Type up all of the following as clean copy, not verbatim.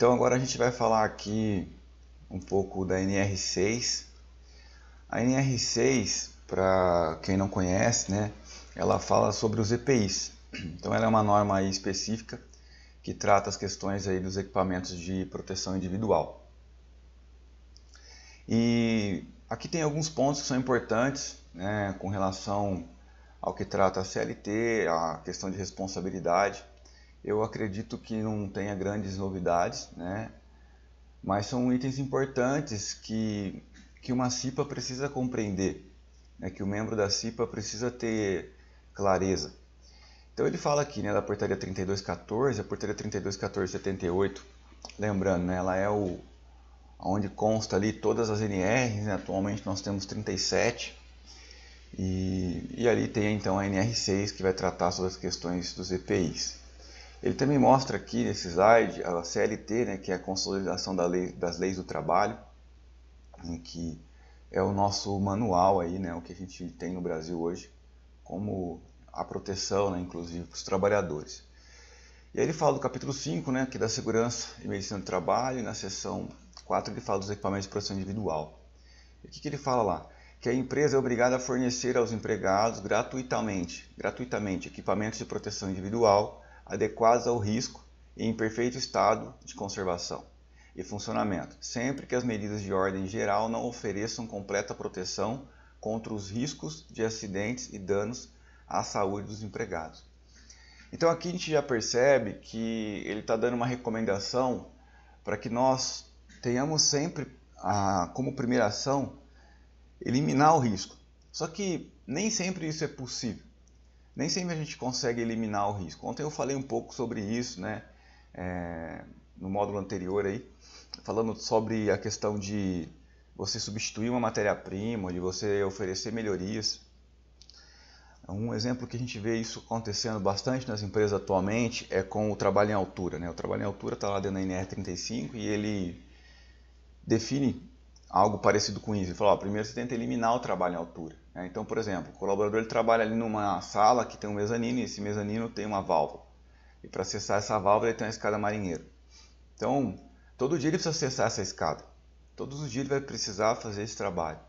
Então agora a gente vai falar aqui um pouco da NR6. A NR6, para quem não conhece, né, ela fala sobre os EPIs. Então ela é uma norma aí específica que trata as questões aí dos equipamentos de proteção individual. E aqui tem alguns pontos que são importantes, né, com relação ao que trata a CLT, a questão de responsabilidade. Eu acredito que não tenha grandes novidades, né, mas são itens importantes que uma CIPA precisa compreender, né, que o membro da CIPA precisa ter clareza. Então ele fala aqui, né, da portaria 3214, a portaria 3214/78, lembrando, né, ela é onde consta ali todas as NRs, né, atualmente nós temos 37, e ali tem então a NR6 que vai tratar sobre as questões dos EPIs. Ele também mostra aqui nesse slide a CLT, né, que é a consolidação das leis do trabalho, que é o nosso manual aí, né, o que a gente tem no Brasil hoje, como a proteção, né, inclusive para os trabalhadores. E aí ele fala do capítulo 5, né, que é da segurança e medicina do trabalho, e na seção 4 ele fala dos equipamentos de proteção individual. E o que ele fala lá? Que a empresa é obrigada a fornecer aos empregados gratuitamente equipamentos de proteção individual adequados ao risco e em perfeito estado de conservação e funcionamento, sempre que as medidas de ordem geral não ofereçam completa proteção contra os riscos de acidentes e danos à saúde dos empregados. Então aqui a gente já percebe que ele está dando uma recomendação para que nós tenhamos sempre como primeira ação eliminar o risco. Só que nem sempre isso é possível. Nem sempre a gente consegue eliminar o risco. Ontem eu falei um pouco sobre isso, né, no módulo anterior aí, falando sobre a questão de você substituir uma matéria-prima, de você oferecer melhorias. Um exemplo que a gente vê isso acontecendo bastante nas empresas atualmente é com o trabalho em altura, né? O trabalho em altura está lá dentro da NR35 e ele define algo parecido com isso. Ele fala, primeiro você tenta eliminar o trabalho em altura, né? Então, por exemplo, o colaborador ele trabalha ali numa sala que tem um mezanino e esse mezanino tem uma válvula. E para acessar essa válvula ele tem uma escada marinheira. Então, todo dia ele precisa acessar essa escada. Todos os dias ele vai precisar fazer esse trabalho.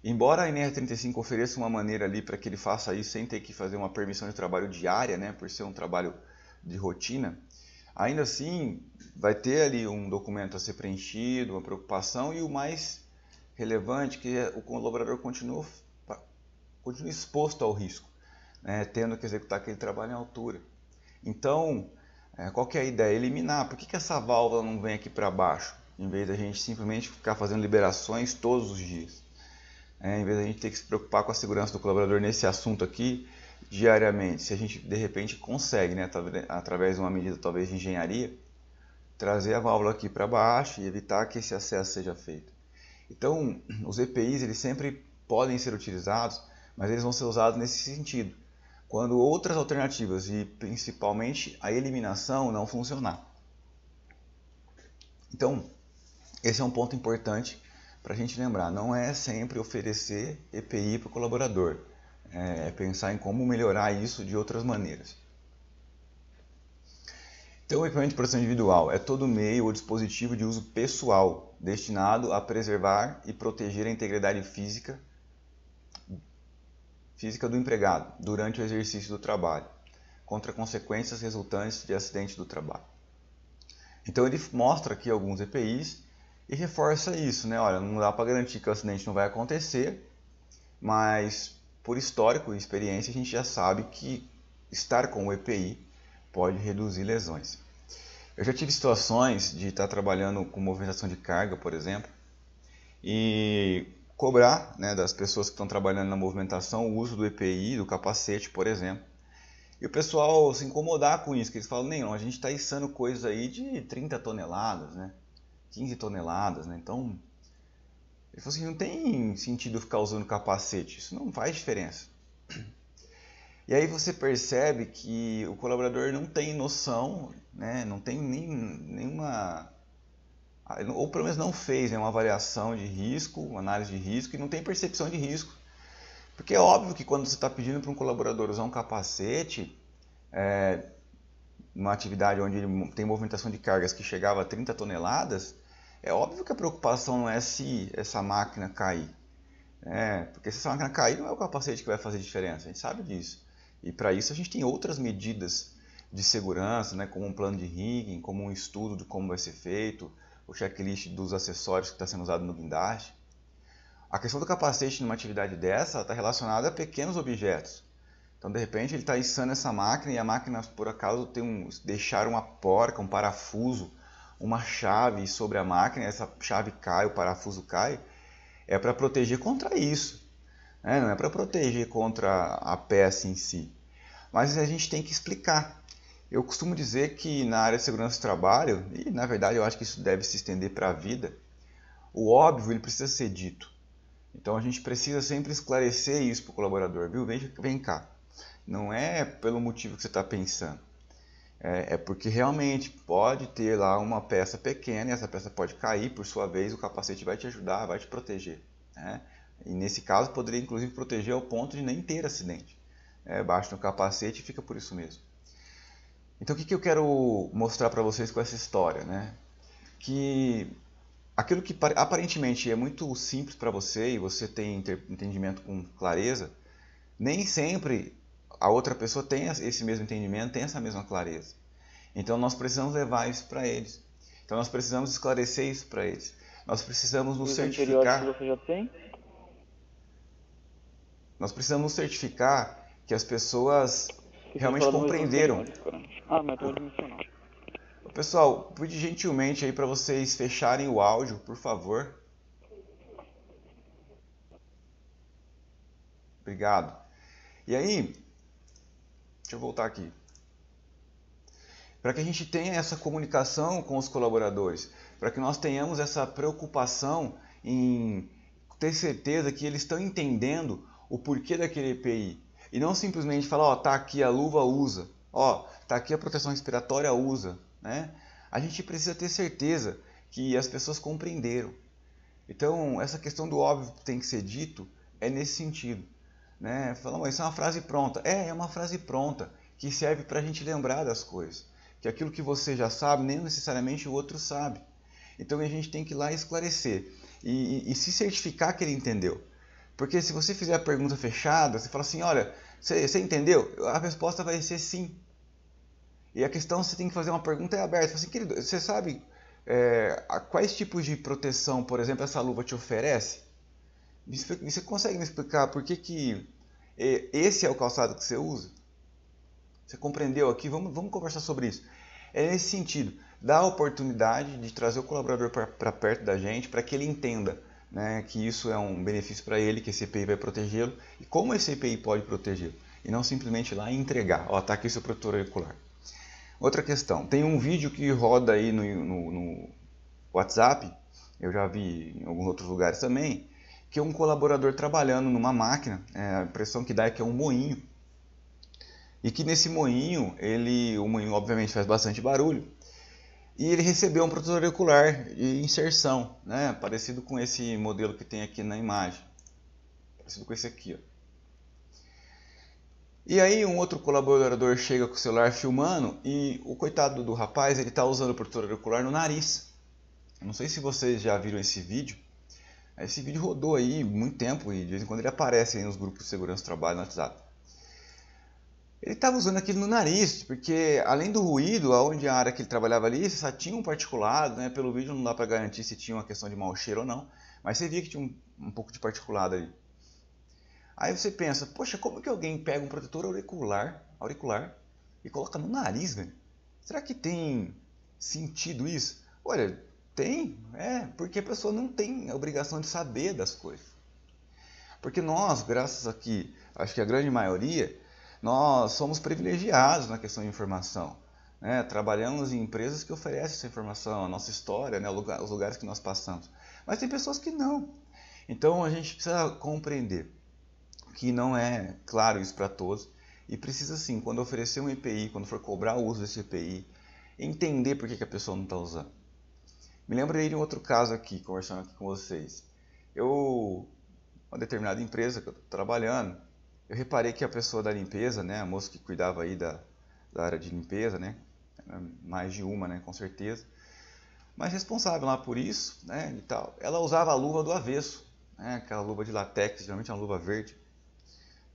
Embora a NR35 ofereça uma maneira ali para que ele faça isso sem ter que fazer uma permissão de trabalho diária, né, por ser um trabalho de rotina, ainda assim vai ter ali um documento a ser preenchido, uma preocupação, e o mais relevante que o colaborador continua exposto ao risco, né, tendo que executar aquele trabalho em altura. Então, qual que é a ideia? Eliminar. Por que essa válvula não vem aqui para baixo, em vez da gente simplesmente ficar fazendo liberações todos os dias? Em vez da gente ter que se preocupar com a segurança do colaborador nesse assunto aqui diariamente, se a gente de repente consegue, né, através de uma medida talvez de engenharia, trazer a válvula aqui para baixo e evitar que esse acesso seja feito. Então, os EPIs eles sempre podem ser utilizados, mas eles vão ser usados nesse sentido, quando outras alternativas e principalmente a eliminação não funcionar. Então, esse é um ponto importante para a gente lembrar, não é sempre oferecer EPI para o colaborador, é pensar em como melhorar isso de outras maneiras. Então, o equipamento de proteção individual é todo meio ou dispositivo de uso pessoal destinado a preservar e proteger a integridade física do empregado durante o exercício do trabalho, contra consequências resultantes de acidente do trabalho. Então, ele mostra aqui alguns EPIs e reforça isso, né? Olha, não dá para garantir que o acidente não vai acontecer, mas por histórico e experiência a gente já sabe que estar com o EPI pode reduzir lesões. Eu já tive situações de estar trabalhando com movimentação de carga, por exemplo, e cobrar, né, das pessoas que estão trabalhando na movimentação o uso do EPI, do capacete, por exemplo. E o pessoal se incomodar com isso, que eles falam, não, a gente está içando coisas aí de 30 toneladas, né? 15 toneladas, né? Então, ele falou assim, não tem sentido ficar usando capacete, isso não faz diferença. E aí você percebe que o colaborador não tem noção, né? Não tem nenhuma, ou pelo menos não fez, né, uma avaliação de risco, uma análise de risco, e não tem percepção de risco. Porque é óbvio que quando você está pedindo para um colaborador usar um capacete, numa atividade onde ele tem movimentação de cargas que chegava a 30 toneladas, é óbvio que a preocupação não é se essa máquina cair. Porque se essa máquina cair, não é o capacete que vai fazer diferença, a gente sabe disso. E para isso a gente tem outras medidas de segurança, né, como um plano de rigging, como um estudo de como vai ser feito, o checklist dos acessórios que está sendo usado no guindaste. A questão do capacete numa atividade dessa está relacionada a pequenos objetos. Então, de repente, ele está içando essa máquina e a máquina, por acaso, deixar uma porca, um parafuso, uma chave sobre a máquina, essa chave cai, o parafuso cai, é para proteger contra isso, né? Não é para proteger contra a peça em si. Mas a gente tem que explicar. Eu costumo dizer que na área de segurança do trabalho, e na verdade eu acho que isso deve se estender para a vida, o óbvio ele precisa ser dito. Então a gente precisa sempre esclarecer isso para o colaborador, viu? Vem cá. Não é pelo motivo que você está pensando. É porque realmente pode ter lá uma peça pequena e essa peça pode cair, por sua vez o capacete vai te ajudar, vai te proteger, né? E nesse caso poderia inclusive proteger ao ponto de nem ter acidente. Baixa no capacete e fica por isso mesmo. Então o que eu quero mostrar para vocês com essa história, né? Que aquilo que aparentemente é muito simples para você e você tem entendimento com clareza, nem sempre a outra pessoa tem esse mesmo entendimento, tem essa mesma clareza. Então nós precisamos levar isso para eles. Então nós precisamos esclarecer isso para eles. Nós precisamos nos certificar. Que você já tem? Nós precisamos nos certificar que as pessoas Que você realmente fala do método compreenderam. método dimensional. Pessoal, pedi gentilmente aí para vocês fecharem o áudio, por favor. Obrigado. E aí, deixa eu voltar aqui. Para que a gente tenha essa comunicação com os colaboradores, para que nós tenhamos essa preocupação em ter certeza que eles estão entendendo o porquê daquele EPI. E não simplesmente falar, ó, tá aqui a luva, usa. Ó, tá aqui a proteção respiratória, usa, né? A gente precisa ter certeza que as pessoas compreenderam. Então, essa questão do óbvio que tem que ser dito é nesse sentido, né? Falar, mas isso é uma frase pronta. É uma frase pronta que serve para a gente lembrar das coisas. Que aquilo que você já sabe, nem necessariamente o outro sabe. Então, a gente tem que ir lá esclarecer e se certificar que ele entendeu. Porque se você fizer a pergunta fechada, você fala assim, olha, você entendeu? A resposta vai ser sim. E a questão, você tem que fazer uma pergunta aberta. Assim, querido, você sabe quais tipos de proteção, por exemplo, essa luva te oferece? Você consegue me explicar por que esse é o calçado que você usa? Você compreendeu aqui? Vamos conversar sobre isso. É nesse sentido, dar a oportunidade de trazer o colaborador para perto da gente, para que ele entenda, né, que isso é um benefício para ele, que esse EPI vai protegê-lo e como esse EPI pode protegê-lo. E não simplesmente ir lá e entregar. Ó, tá aqui seu protetor auricular. Outra questão, tem um vídeo que roda aí no WhatsApp, eu já vi em alguns outros lugares também, que é um colaborador trabalhando numa máquina, a impressão que dá é que é um moinho, e que nesse moinho, o moinho obviamente faz bastante barulho, e ele recebeu um protetor auricular de inserção, né, parecido com esse modelo que tem aqui na imagem, parecido com esse aqui, ó. E aí um outro colaborador chega com o celular filmando e o coitado do rapaz, ele está usando o protetor auricular no nariz. Eu não sei se vocês já viram esse vídeo. Esse vídeo rodou aí muito tempo e de vez em quando ele aparece aí nos grupos de segurança do trabalho no WhatsApp. Ele estava usando aquilo no nariz, porque além do ruído, onde a área que ele trabalhava ali, só tinha um particulado, né? Pelo vídeo não dá para garantir se tinha uma questão de mau cheiro ou não, mas você via que tinha um pouco de particulado ali. Aí você pensa, poxa, como que alguém pega um protetor auricular e coloca no nariz, velho? Será que tem sentido isso? Olha, tem, porque a pessoa não tem a obrigação de saber das coisas. Porque nós, graças aqui, acho que a grande maioria, nós somos privilegiados na questão de informação, né? Trabalhamos em empresas que oferecem essa informação, a nossa história, né? Os lugares que nós passamos. Mas tem pessoas que não. Então a gente precisa compreender que não é claro isso para todos e precisa sim, quando oferecer um EPI, quando for cobrar o uso desse EPI, entender por que a pessoa não está usando. Me lembrei de um outro caso aqui, conversando aqui com vocês. Uma determinada empresa que eu estou trabalhando, eu reparei que a pessoa da limpeza, né, a moça que cuidava aí da área de limpeza, né, mais de uma, né, com certeza, mas responsável lá por isso, né, e tal. Ela usava a luva do avesso, né, aquela luva de látex, geralmente é uma luva verde,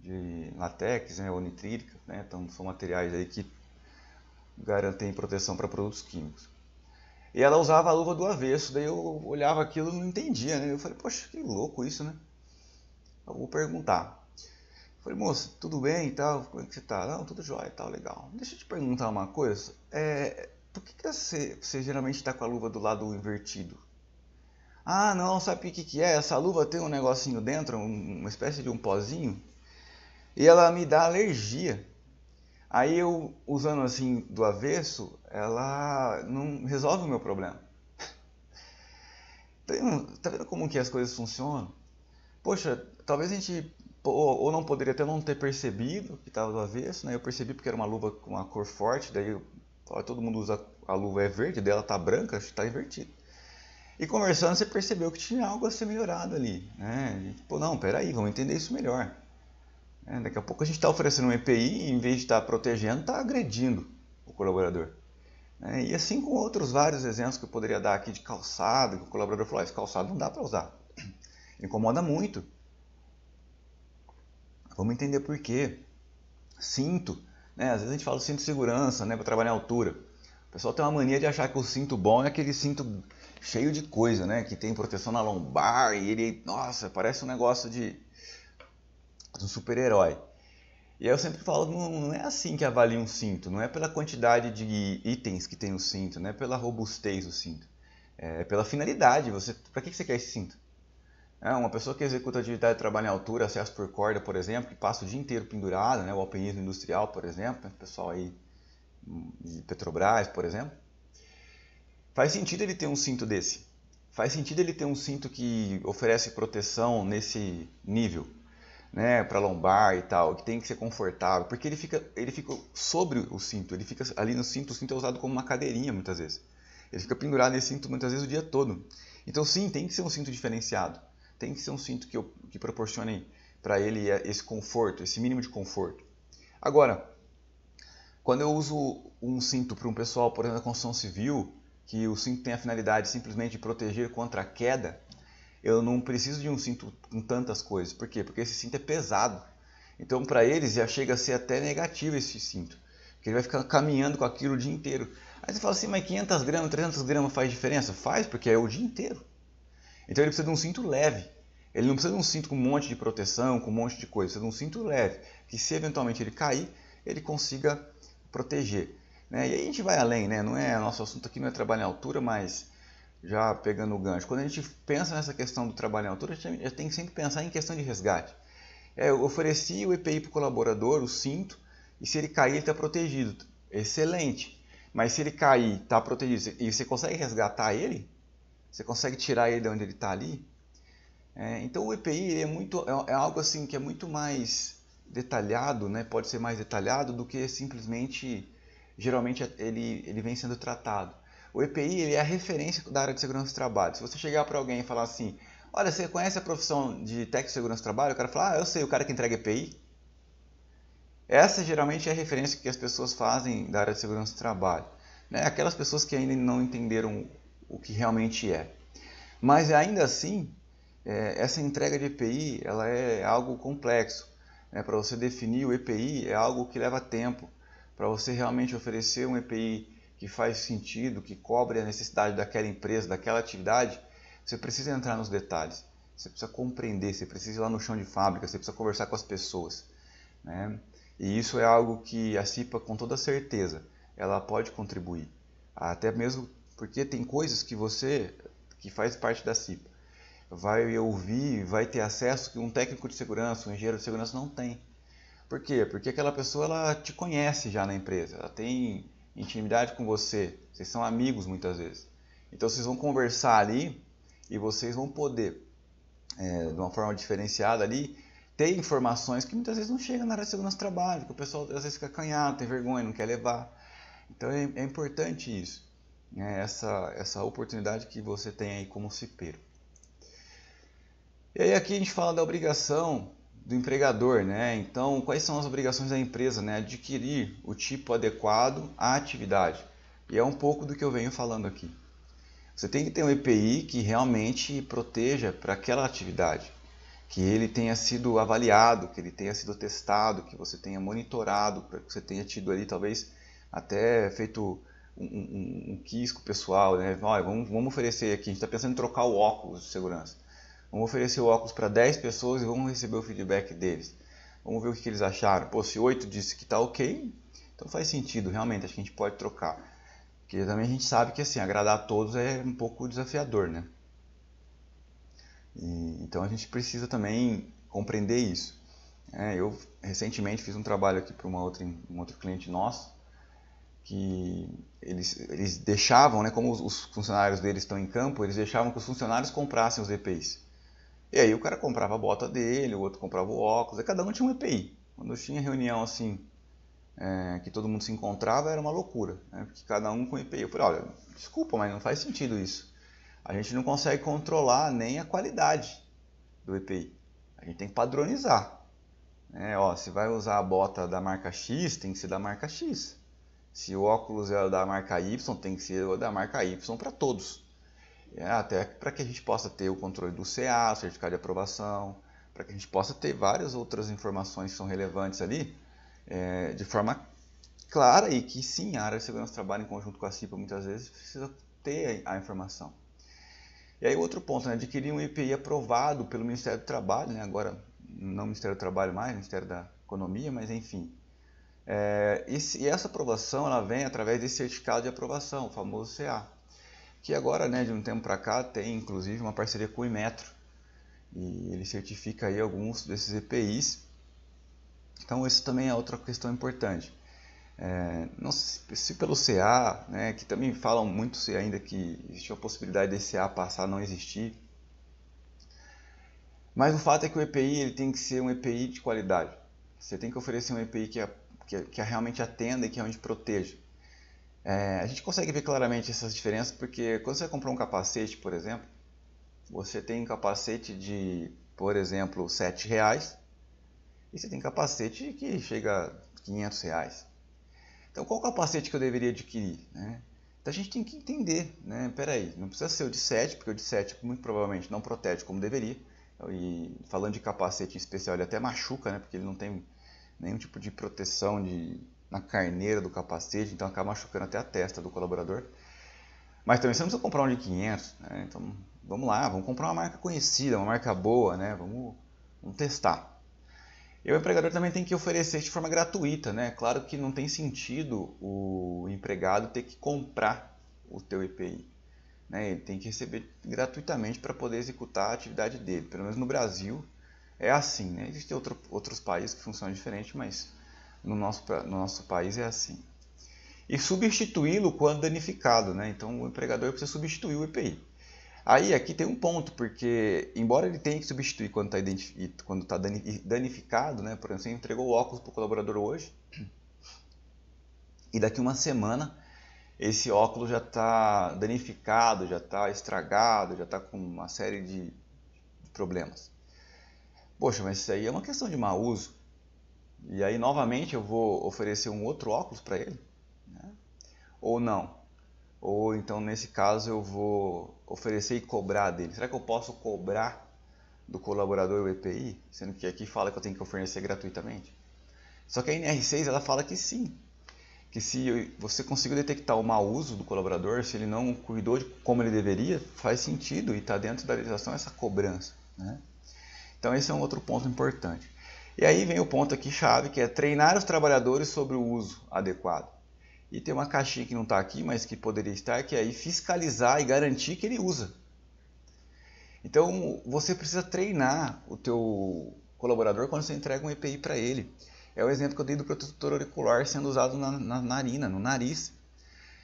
de látex, né, ou nitrílica, né, então são materiais aí que garantem proteção para produtos químicos. E ela usava a luva do avesso, daí eu olhava aquilo e não entendia, né, eu falei, poxa, que louco isso, né, eu vou perguntar. Eu falei, moça, tudo bem e tal, como é que você tá? Não, tudo jóia e tal, legal. Deixa eu te perguntar uma coisa, por que você geralmente está com a luva do lado invertido? Ah, não, sabe o que é? Essa luva tem um negocinho dentro, uma espécie de um pozinho, e ela me dá alergia. Aí eu, usando assim do avesso, ela não resolve o meu problema. Tá vendo como que as coisas funcionam? Poxa, talvez a gente ou não poderia até não ter percebido que estava do avesso, né? Eu percebi porque era uma luva com uma cor forte, daí todo mundo usa a luva é verde, dela tá branca, acho que tá invertido. E conversando você percebeu que tinha algo a ser melhorado ali, né? E, pô, não, peraí, vamos entender isso melhor. Daqui a pouco a gente está oferecendo um EPI e em vez de estar protegendo, está agredindo o colaborador. E assim com outros vários exemplos que eu poderia dar aqui de calçado, que o colaborador falou, esse calçado não dá para usar, incomoda muito. Vamos entender por quê. Cinto, né? Às vezes a gente fala cinto de segurança, né, para trabalhar em altura. O pessoal tem uma mania de achar que o cinto bom é aquele cinto cheio de coisa, né, que tem proteção na lombar e ele, nossa, parece um negócio de um super-herói. E aí eu sempre falo, não é assim que avalia um cinto, não é pela quantidade de itens que tem o cinto, não é pela robustez do cinto, é pela finalidade. Para que você quer esse cinto? Uma pessoa que executa atividade de trabalho em altura, acesso por corda, por exemplo, que passa o dia inteiro pendurado, né, o alpinismo industrial, por exemplo, pessoal aí de Petrobras, por exemplo, faz sentido ele ter um cinto desse. Faz sentido ele ter um cinto que oferece proteção nesse nível, né, para lombar e tal, que tem que ser confortável, porque ele fica sobre o cinto, ele fica ali no cinto, o cinto é usado como uma cadeirinha muitas vezes. Ele fica pendurado nesse cinto muitas vezes o dia todo. Então sim, tem que ser um cinto diferenciado. Tem que ser um cinto que proporcione para ele esse conforto, esse mínimo de conforto. Agora, quando eu uso um cinto para um pessoal, por exemplo, da construção civil, que o cinto tem a finalidade simplesmente de proteger contra a queda, eu não preciso de um cinto com tantas coisas. Por quê? Porque esse cinto é pesado. Então, para eles, já chega a ser até negativo esse cinto. Porque ele vai ficar caminhando com aquilo o dia inteiro. Aí você fala assim, mas 500 gramas, 300 gramas faz diferença? Faz, porque é o dia inteiro. Então ele precisa de um cinto leve. Ele não precisa de um cinto com um monte de proteção, com um monte de coisa. Ele precisa de um cinto leve, que se eventualmente ele cair, ele consiga proteger. E aí a gente vai além, né? Não é, nosso assunto aqui não é trabalho em altura, mas já pegando o gancho. Quando a gente pensa nessa questão do trabalho em altura, a gente tem que sempre pensar em questão de resgate. Eu ofereci o EPI para o colaborador, o cinto, e se ele cair, ele está protegido. Excelente. Mas se ele cair, está protegido, e você consegue resgatar ele? Você consegue tirar ele de onde ele está ali? Então o EPI é algo assim que é muito mais detalhado, né? Pode ser mais detalhado do que simplesmente, geralmente ele vem sendo tratado. O EPI ele é a referência da área de segurança do trabalho. Se você chegar para alguém e falar assim, olha, você conhece a profissão de técnico de segurança do trabalho? O cara fala, eu sei, o cara que entrega EPI. Essa geralmente é a referência que as pessoas fazem da área de segurança do trabalho. Aquelas pessoas que ainda não entenderam o que realmente é. Mas ainda assim, essa entrega de EPI ela é algo complexo. Para você definir o EPI é algo que leva tempo. Para você realmente oferecer um EPI que faz sentido, que cobre a necessidade daquela empresa, daquela atividade, você precisa entrar nos detalhes. Você precisa compreender, você precisa ir lá no chão de fábrica, você precisa conversar com as pessoas. E isso é algo que a CIPA, com toda certeza, ela pode contribuir. Até mesmo porque tem coisas que você, que faz parte da CIPA, vai ouvir, vai ter acesso que um técnico de segurança, um engenheiro de segurança não tem. Por quê? Porque aquela pessoa ela te conhece já na empresa, ela tem intimidade com você, vocês são amigos muitas vezes. Então vocês vão conversar ali e vocês vão poder, de uma forma diferenciada ali, ter informações que muitas vezes não chegam na área de segurança do trabalho, que o pessoal às vezes fica acanhado, tem vergonha, não quer levar. Então é importante isso, essa oportunidade que você tem aí como cipeiro. E aí aqui a gente fala da obrigação do empregador, Então, quais são as obrigações da empresa, Adquirir o tipo adequado à atividade. E é um pouco do que eu venho falando aqui. Você tem que ter um EPI que realmente proteja para aquela atividade, que ele tenha sido avaliado, que ele tenha sido testado, que você tenha monitorado, que você tenha tido ali talvez até feito um quiz com o pessoal, né? Olha, vamos oferecer aqui, a gente está pensando em trocar o óculos de segurança. Vamos oferecer o óculos para 10 pessoas e vamos receber o feedback deles. Vamos ver o que eles acharam. Pô, se 8 disse que está ok, então faz sentido, realmente, acho que a gente pode trocar. Porque também a gente sabe que assim, agradar a todos é um pouco desafiador, né? Então a gente precisa também compreender isso. Eu recentemente fiz um trabalho aqui para um outro cliente nosso, que eles deixavam, né, como os funcionários deles estão em campo, eles deixavam que os funcionários comprassem os EPIs. E aí o cara comprava a bota dele, o outro comprava o óculos, e cada um tinha um EPI. Quando tinha reunião assim, que todo mundo se encontrava, era uma loucura, né, porque cada um com EPI. Eu falei, olha, desculpa, mas não faz sentido isso. A gente não consegue controlar nem a qualidade do EPI. A gente tem que padronizar. Se vai usar a bota da marca X, tem que ser da marca X. Se o óculos é da marca Y, tem que ser da marca Y para todos. Até para que a gente possa ter o controle do CA, o certificado de aprovação, para que a gente possa ter várias outras informações que são relevantes ali, de forma clara, e que sim, a área de segurança trabalha em conjunto com a CIPA muitas vezes precisa ter a informação. E aí outro ponto, né, adquirir um EPI aprovado pelo Ministério do Trabalho, né, agora não Ministério do Trabalho mais, Ministério da Economia, mas enfim. E essa aprovação ela vem através desse certificado de aprovação, o famoso CA, que agora, né, de um tempo para cá, tem inclusive uma parceria com o Inmetro, e ele certifica aí alguns desses EPIs. Então isso também é outra questão importante. Não se pelo CA, né, que também falam muito ainda que existe a possibilidade desse CA passar a não existir, mas o fato é que o EPI ele tem que ser um EPI de qualidade. Você tem que oferecer um EPI que realmente atenda e que realmente proteja. A gente consegue ver claramente essas diferenças porque quando você comprar um capacete, por exemplo, você tem um capacete de, por exemplo, R$7 e você tem capacete que chega a R$500. Então, qual capacete que eu deveria adquirir, né? Então, a gente tem que entender, né? Peraí, não precisa ser o de 7, porque o de 7 muito provavelmente não protege como deveria. E falando de capacete em especial, ele até machuca, né? Porque ele não tem nenhum tipo de proteção na carneira do capacete, então acaba machucando até a testa do colaborador. Mas também você não precisa comprar um de 500, né? Então, vamos lá, vamos comprar uma marca conhecida, uma marca boa, né? Vamos testar. E o empregador também tem que oferecer de forma gratuita, né? Claro que não tem sentido o empregado ter que comprar o teu EPI, né? Ele tem que receber gratuitamente para poder executar a atividade dele. Pelo menos no Brasil é assim, né? Existem outros países que funcionam diferente, mas no nosso país é assim. E substituí-lo quando danificado, né? Então o empregador precisa substituir o EPI. Aí aqui tem um ponto, porque embora ele tenha que substituir quando está danificado, né? Por exemplo, você entregou o óculos para o colaborador hoje e daqui uma semana esse óculos já está danificado, já está estragado, já está com uma série de problemas. Poxa, mas isso aí é uma questão de mau uso. E aí novamente eu vou oferecer um outro óculos para ele, né? Ou não? Ou então nesse caso eu vou oferecer e cobrar dele. Será que eu posso cobrar do colaborador o EPI? Sendo que aqui fala que eu tenho que oferecer gratuitamente. Só que a NR6 ela fala que sim. Que se você conseguiu detectar o mau uso do colaborador, se ele não cuidou de como ele deveria, faz sentido e está dentro da legislação essa cobrança, né? Então esse é um outro ponto importante. E aí vem o ponto aqui chave, que é treinar os trabalhadores sobre o uso adequado. E tem uma caixinha que não está aqui, mas que poderia estar, que é aí fiscalizar e garantir que ele usa. Então, você precisa treinar o teu colaborador quando você entrega um EPI para ele. É o exemplo que eu dei do protetor auricular sendo usado na narina, no nariz.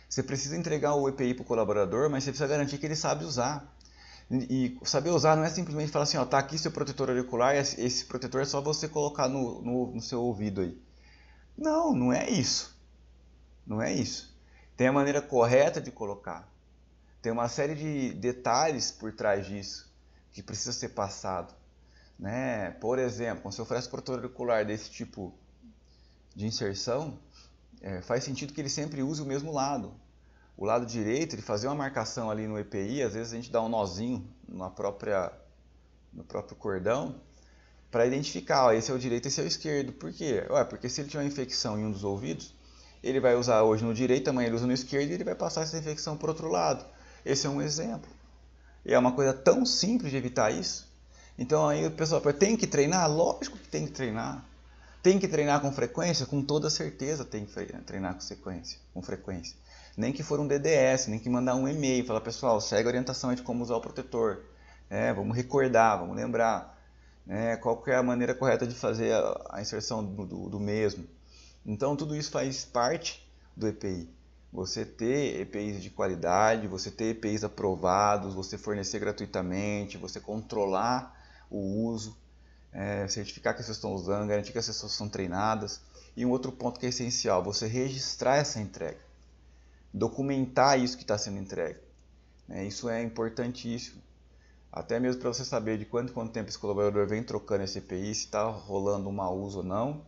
Você precisa entregar o EPI para o colaborador, mas você precisa garantir que ele sabe usar. E saber usar não é simplesmente falar assim, ó, tá aqui seu protetor auricular, esse protetor é só você colocar no seu ouvido aí. Não, não é isso. Não é isso. Tem a maneira correta de colocar. Tem uma série de detalhes por trás disso que precisa ser passado, né? Por exemplo, quando você oferece protetor auricular desse tipo de inserção, faz sentido que ele sempre use o mesmo lado. o lado direito, ele fazer uma marcação ali no EPI, às vezes a gente dá um nozinho no próprio cordão, para identificar, ó, esse é o direito, esse é o esquerdo. Por quê? Ué, porque se ele tiver uma infecção em um dos ouvidos, ele vai usar hoje no direito, amanhã ele usa no esquerdo e ele vai passar essa infecção para o outro lado. Esse é um exemplo. E é uma coisa tão simples de evitar isso. Então aí o pessoal fala, tem que treinar? Lógico que tem que treinar. Tem que treinar com frequência? Com toda certeza tem que treinar com frequência. Nem que for um DDS, nem que mandar um e-mail, falar, pessoal, segue a orientação de como usar o protetor. Vamos recordar, vamos lembrar. Qual que é a maneira correta de fazer a inserção do mesmo. Então tudo isso faz parte do EPI. Você ter EPIs de qualidade, você ter EPIs aprovados, você fornecer gratuitamente, você controlar o uso, certificar que vocês estão usando, garantir que as pessoas são treinadas. E um outro ponto que é essencial, você registrar essa entrega, documentar isso que está sendo entregue. Isso é importantíssimo. Até mesmo para você saber de quanto tempo esse colaborador vem trocando esse EPI, se está rolando um mau uso ou não.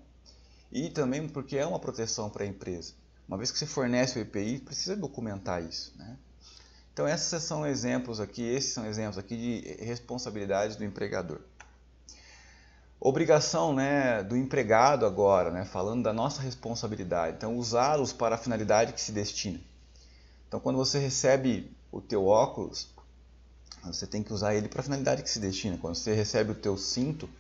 E também porque é uma proteção para a empresa. Uma vez que você fornece o EPI, precisa documentar isso. Então esses são exemplos aqui de responsabilidades do empregador. Obrigação do empregado agora, falando da nossa responsabilidade. Então usá-los para a finalidade que se destina. Então quando você recebe o teu óculos, você tem que usar ele para a finalidade que se destina. Quando você recebe o teu cinto,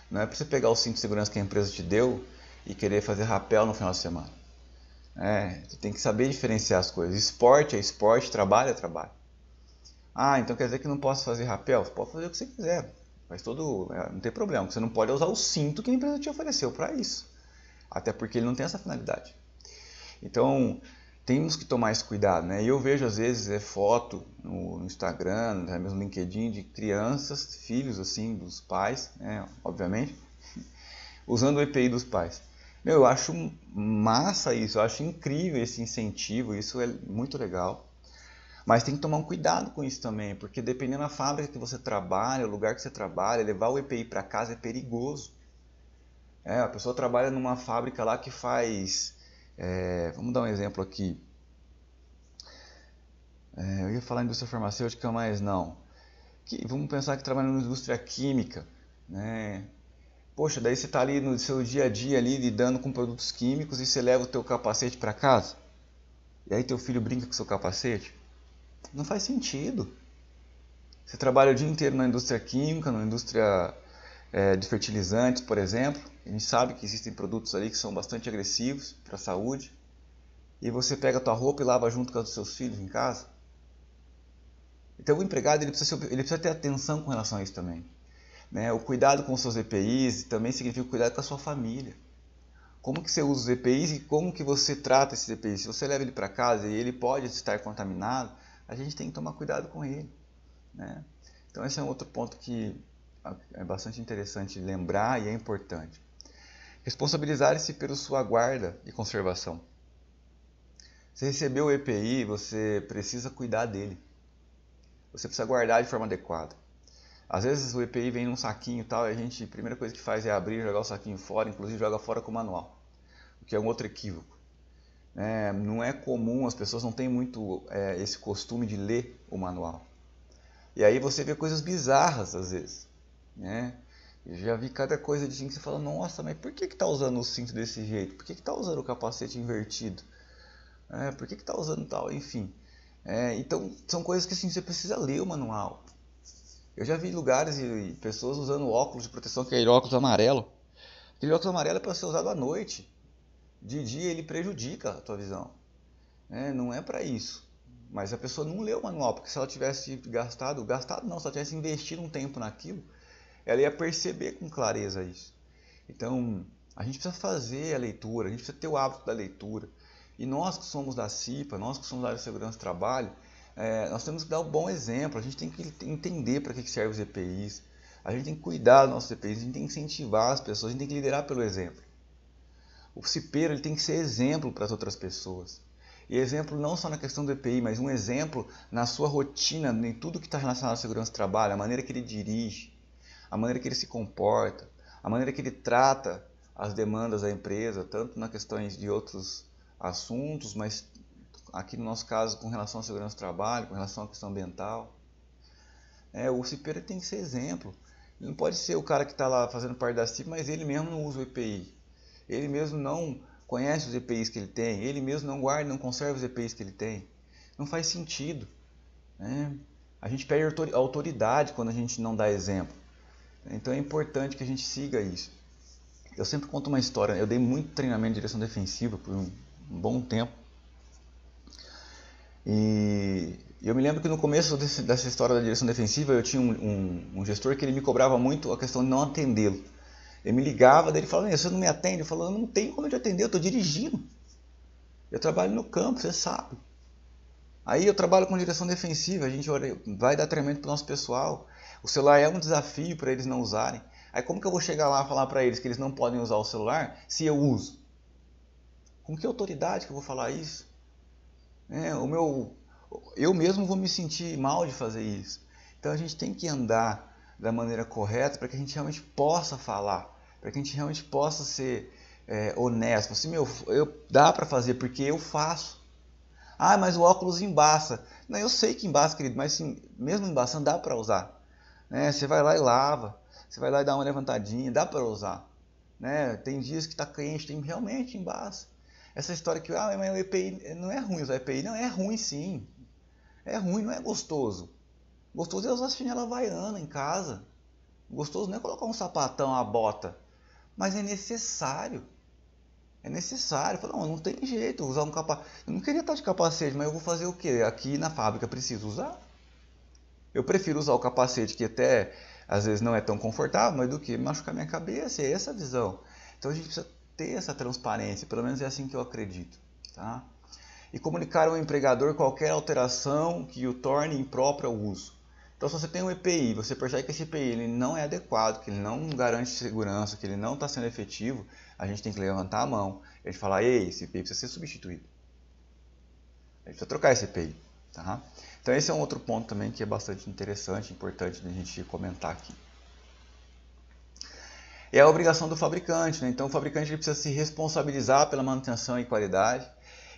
não é para você pegar o cinto de segurança que a empresa te deu e querer fazer rapel no final de semana. Você tem que saber diferenciar as coisas. Esporte é esporte, trabalho é trabalho. Então quer dizer que não posso fazer rapel? Você pode fazer o que você quiser. Não tem problema. Você não pode usar o cinto que a empresa te ofereceu para isso. Até porque ele não tem essa finalidade. Então, temos que tomar esse cuidado. E eu vejo às vezes foto no Instagram, mesmo no LinkedIn, de crianças, filhos assim, dos pais, obviamente, usando o EPI dos pais. Eu acho massa isso, eu acho incrível esse incentivo, isso é muito legal. Mas tem que tomar um cuidado com isso também, porque dependendo da fábrica que você trabalha, o lugar que você trabalha, levar o EPI para casa é perigoso. A pessoa trabalha numa fábrica lá que faz... vamos dar um exemplo aqui. Eu ia falar indústria farmacêutica, mas não. Vamos pensar que trabalha na indústria química, Poxa, daí você está ali no seu dia a dia ali, lidando com produtos químicos e você leva o teu capacete para casa. E aí teu filho brinca com o seu capacete. Não faz sentido. Você trabalha o dia inteiro na indústria química, na indústria de fertilizantes, por exemplo. A gente sabe que existem produtos ali que são bastante agressivos para a saúde. E você pega a tua roupa e lava junto com os seus filhos em casa. Então o empregado ele precisa ter atenção com relação a isso também. O cuidado com os seus EPIs também significa o cuidado com a sua família. Como que você usa os EPIs e como que você trata esses EPIs? Se você leva ele para casa e ele pode estar contaminado, a gente tem que tomar cuidado com ele. Então esse é um outro ponto que é bastante interessante lembrar e é importante. Responsabilizar-se pela sua guarda e conservação. Você recebeu o EPI, você precisa cuidar dele. Você precisa guardar de forma adequada. Às vezes o EPI vem num saquinho e tal, e a primeira coisa que faz é abrir e jogar o saquinho fora, inclusive joga fora com o manual, o que é um outro equívoco. Não é comum, as pessoas não têm muito esse costume de ler o manual. E aí você vê coisas bizarras às vezes. Eu já vi cada coisa de que você fala, nossa, mas por que está usando o cinto desse jeito? Por que está usando o capacete invertido? Por que está usando tal? Enfim. Então são coisas que assim, você precisa ler o manual. Eu já vi lugares e pessoas usando óculos de proteção, aquele óculos amarelo. Aquele óculos amarelo é para ser usado à noite. De dia ele prejudica a tua visão. Não é para isso. Mas a pessoa não leu o manual, porque se ela tivesse gastado não, se ela tivesse investido um tempo naquilo, ela ia perceber com clareza isso. Então, a gente precisa fazer a leitura, a gente precisa ter o hábito da leitura. E nós que somos da CIPA, nós que somos da área de segurança do trabalho, nós temos que dar um bom exemplo, a gente tem que entender para que servem os EPIs, a gente tem que cuidar dos nossos EPIs, a gente tem que incentivar as pessoas, a gente tem que liderar pelo exemplo. O cipeiro ele tem que ser exemplo para as outras pessoas. E exemplo não só na questão do EPI, mas um exemplo na sua rotina, em tudo que está relacionado à segurança do trabalho, a maneira que ele dirige, a maneira que ele se comporta, a maneira que ele trata as demandas da empresa, tanto nas questões de outros assuntos, mas aqui no nosso caso com relação à segurança do trabalho, com relação à questão ambiental. O cipeiro tem que ser exemplo. Ele não pode ser o cara que está lá fazendo parte da CIP, mas ele mesmo não usa o EPI. Ele mesmo não conhece os EPIs que ele tem, ele mesmo não guarda, não conserva os EPIs que ele tem. Não faz sentido, né? A gente perde autoridade quando a gente não dá exemplo. Então é importante que a gente siga isso. Eu sempre conto uma história. Eu dei muito treinamento de direção defensiva por um bom tempo. E eu me lembro que no começo dessa história da direção defensiva eu tinha um gestor que ele me cobrava muito a questão de não atendê-lo. Ele me ligava, daí ele falava: você não me atende? Eu falava: não tenho como te atender, eu estou dirigindo. Eu trabalho no campo, você sabe. Aí eu trabalho com direção defensiva, a gente vai dar treinamento para o nosso pessoal. O celular é um desafio para eles não usarem. Aí como que eu vou chegar lá e falar para eles que eles não podem usar o celular se eu uso? Com que autoridade que eu vou falar isso? Eu mesmo vou me sentir mal de fazer isso. Então a gente tem que andar da maneira correta para que a gente realmente possa falar, para que a gente realmente possa ser honesto. Assim, dá para fazer porque eu faço. Ah, mas o óculos embaça. Não, eu sei que embaça, querido, mas assim, mesmo embaçando dá para usar. Você vai lá e lava, você vai lá e dá uma levantadinha, dá para usar. Tem dias que está quente, tem realmente embaça. Essa história que mas o EPI não é ruim usar EPI. Não, é ruim sim. É ruim, não é gostoso. Gostoso é usar a chinela havaiana em casa. Gostoso não é colocar um sapatão, uma bota. Mas é necessário. É necessário. Não tem jeito usar um capacete. Eu não queria estar de capacete, mas eu vou fazer o quê? Aqui na fábrica preciso usar. Eu prefiro usar o capacete, que até às vezes não é tão confortável, mas do que machucar minha cabeça. É essa a visão. Então a gente precisa ter essa transparência. Pelo menos é assim que eu acredito. Tá? E comunicar ao empregador qualquer alteração que o torne impróprio ao uso. Então, se você tem um EPI, você percebe que esse EPI ele não é adequado, que ele não garante segurança, que ele não está sendo efetivo, a gente tem que levantar a mão e a gente falar: ei, esse EPI precisa ser substituído. A gente precisa trocar esse EPI. Tá? Então, esse é um outro ponto também que é bastante interessante, importante a gente comentar aqui. É a obrigação do fabricante. Então, o fabricante ele precisa se responsabilizar pela manutenção e qualidade.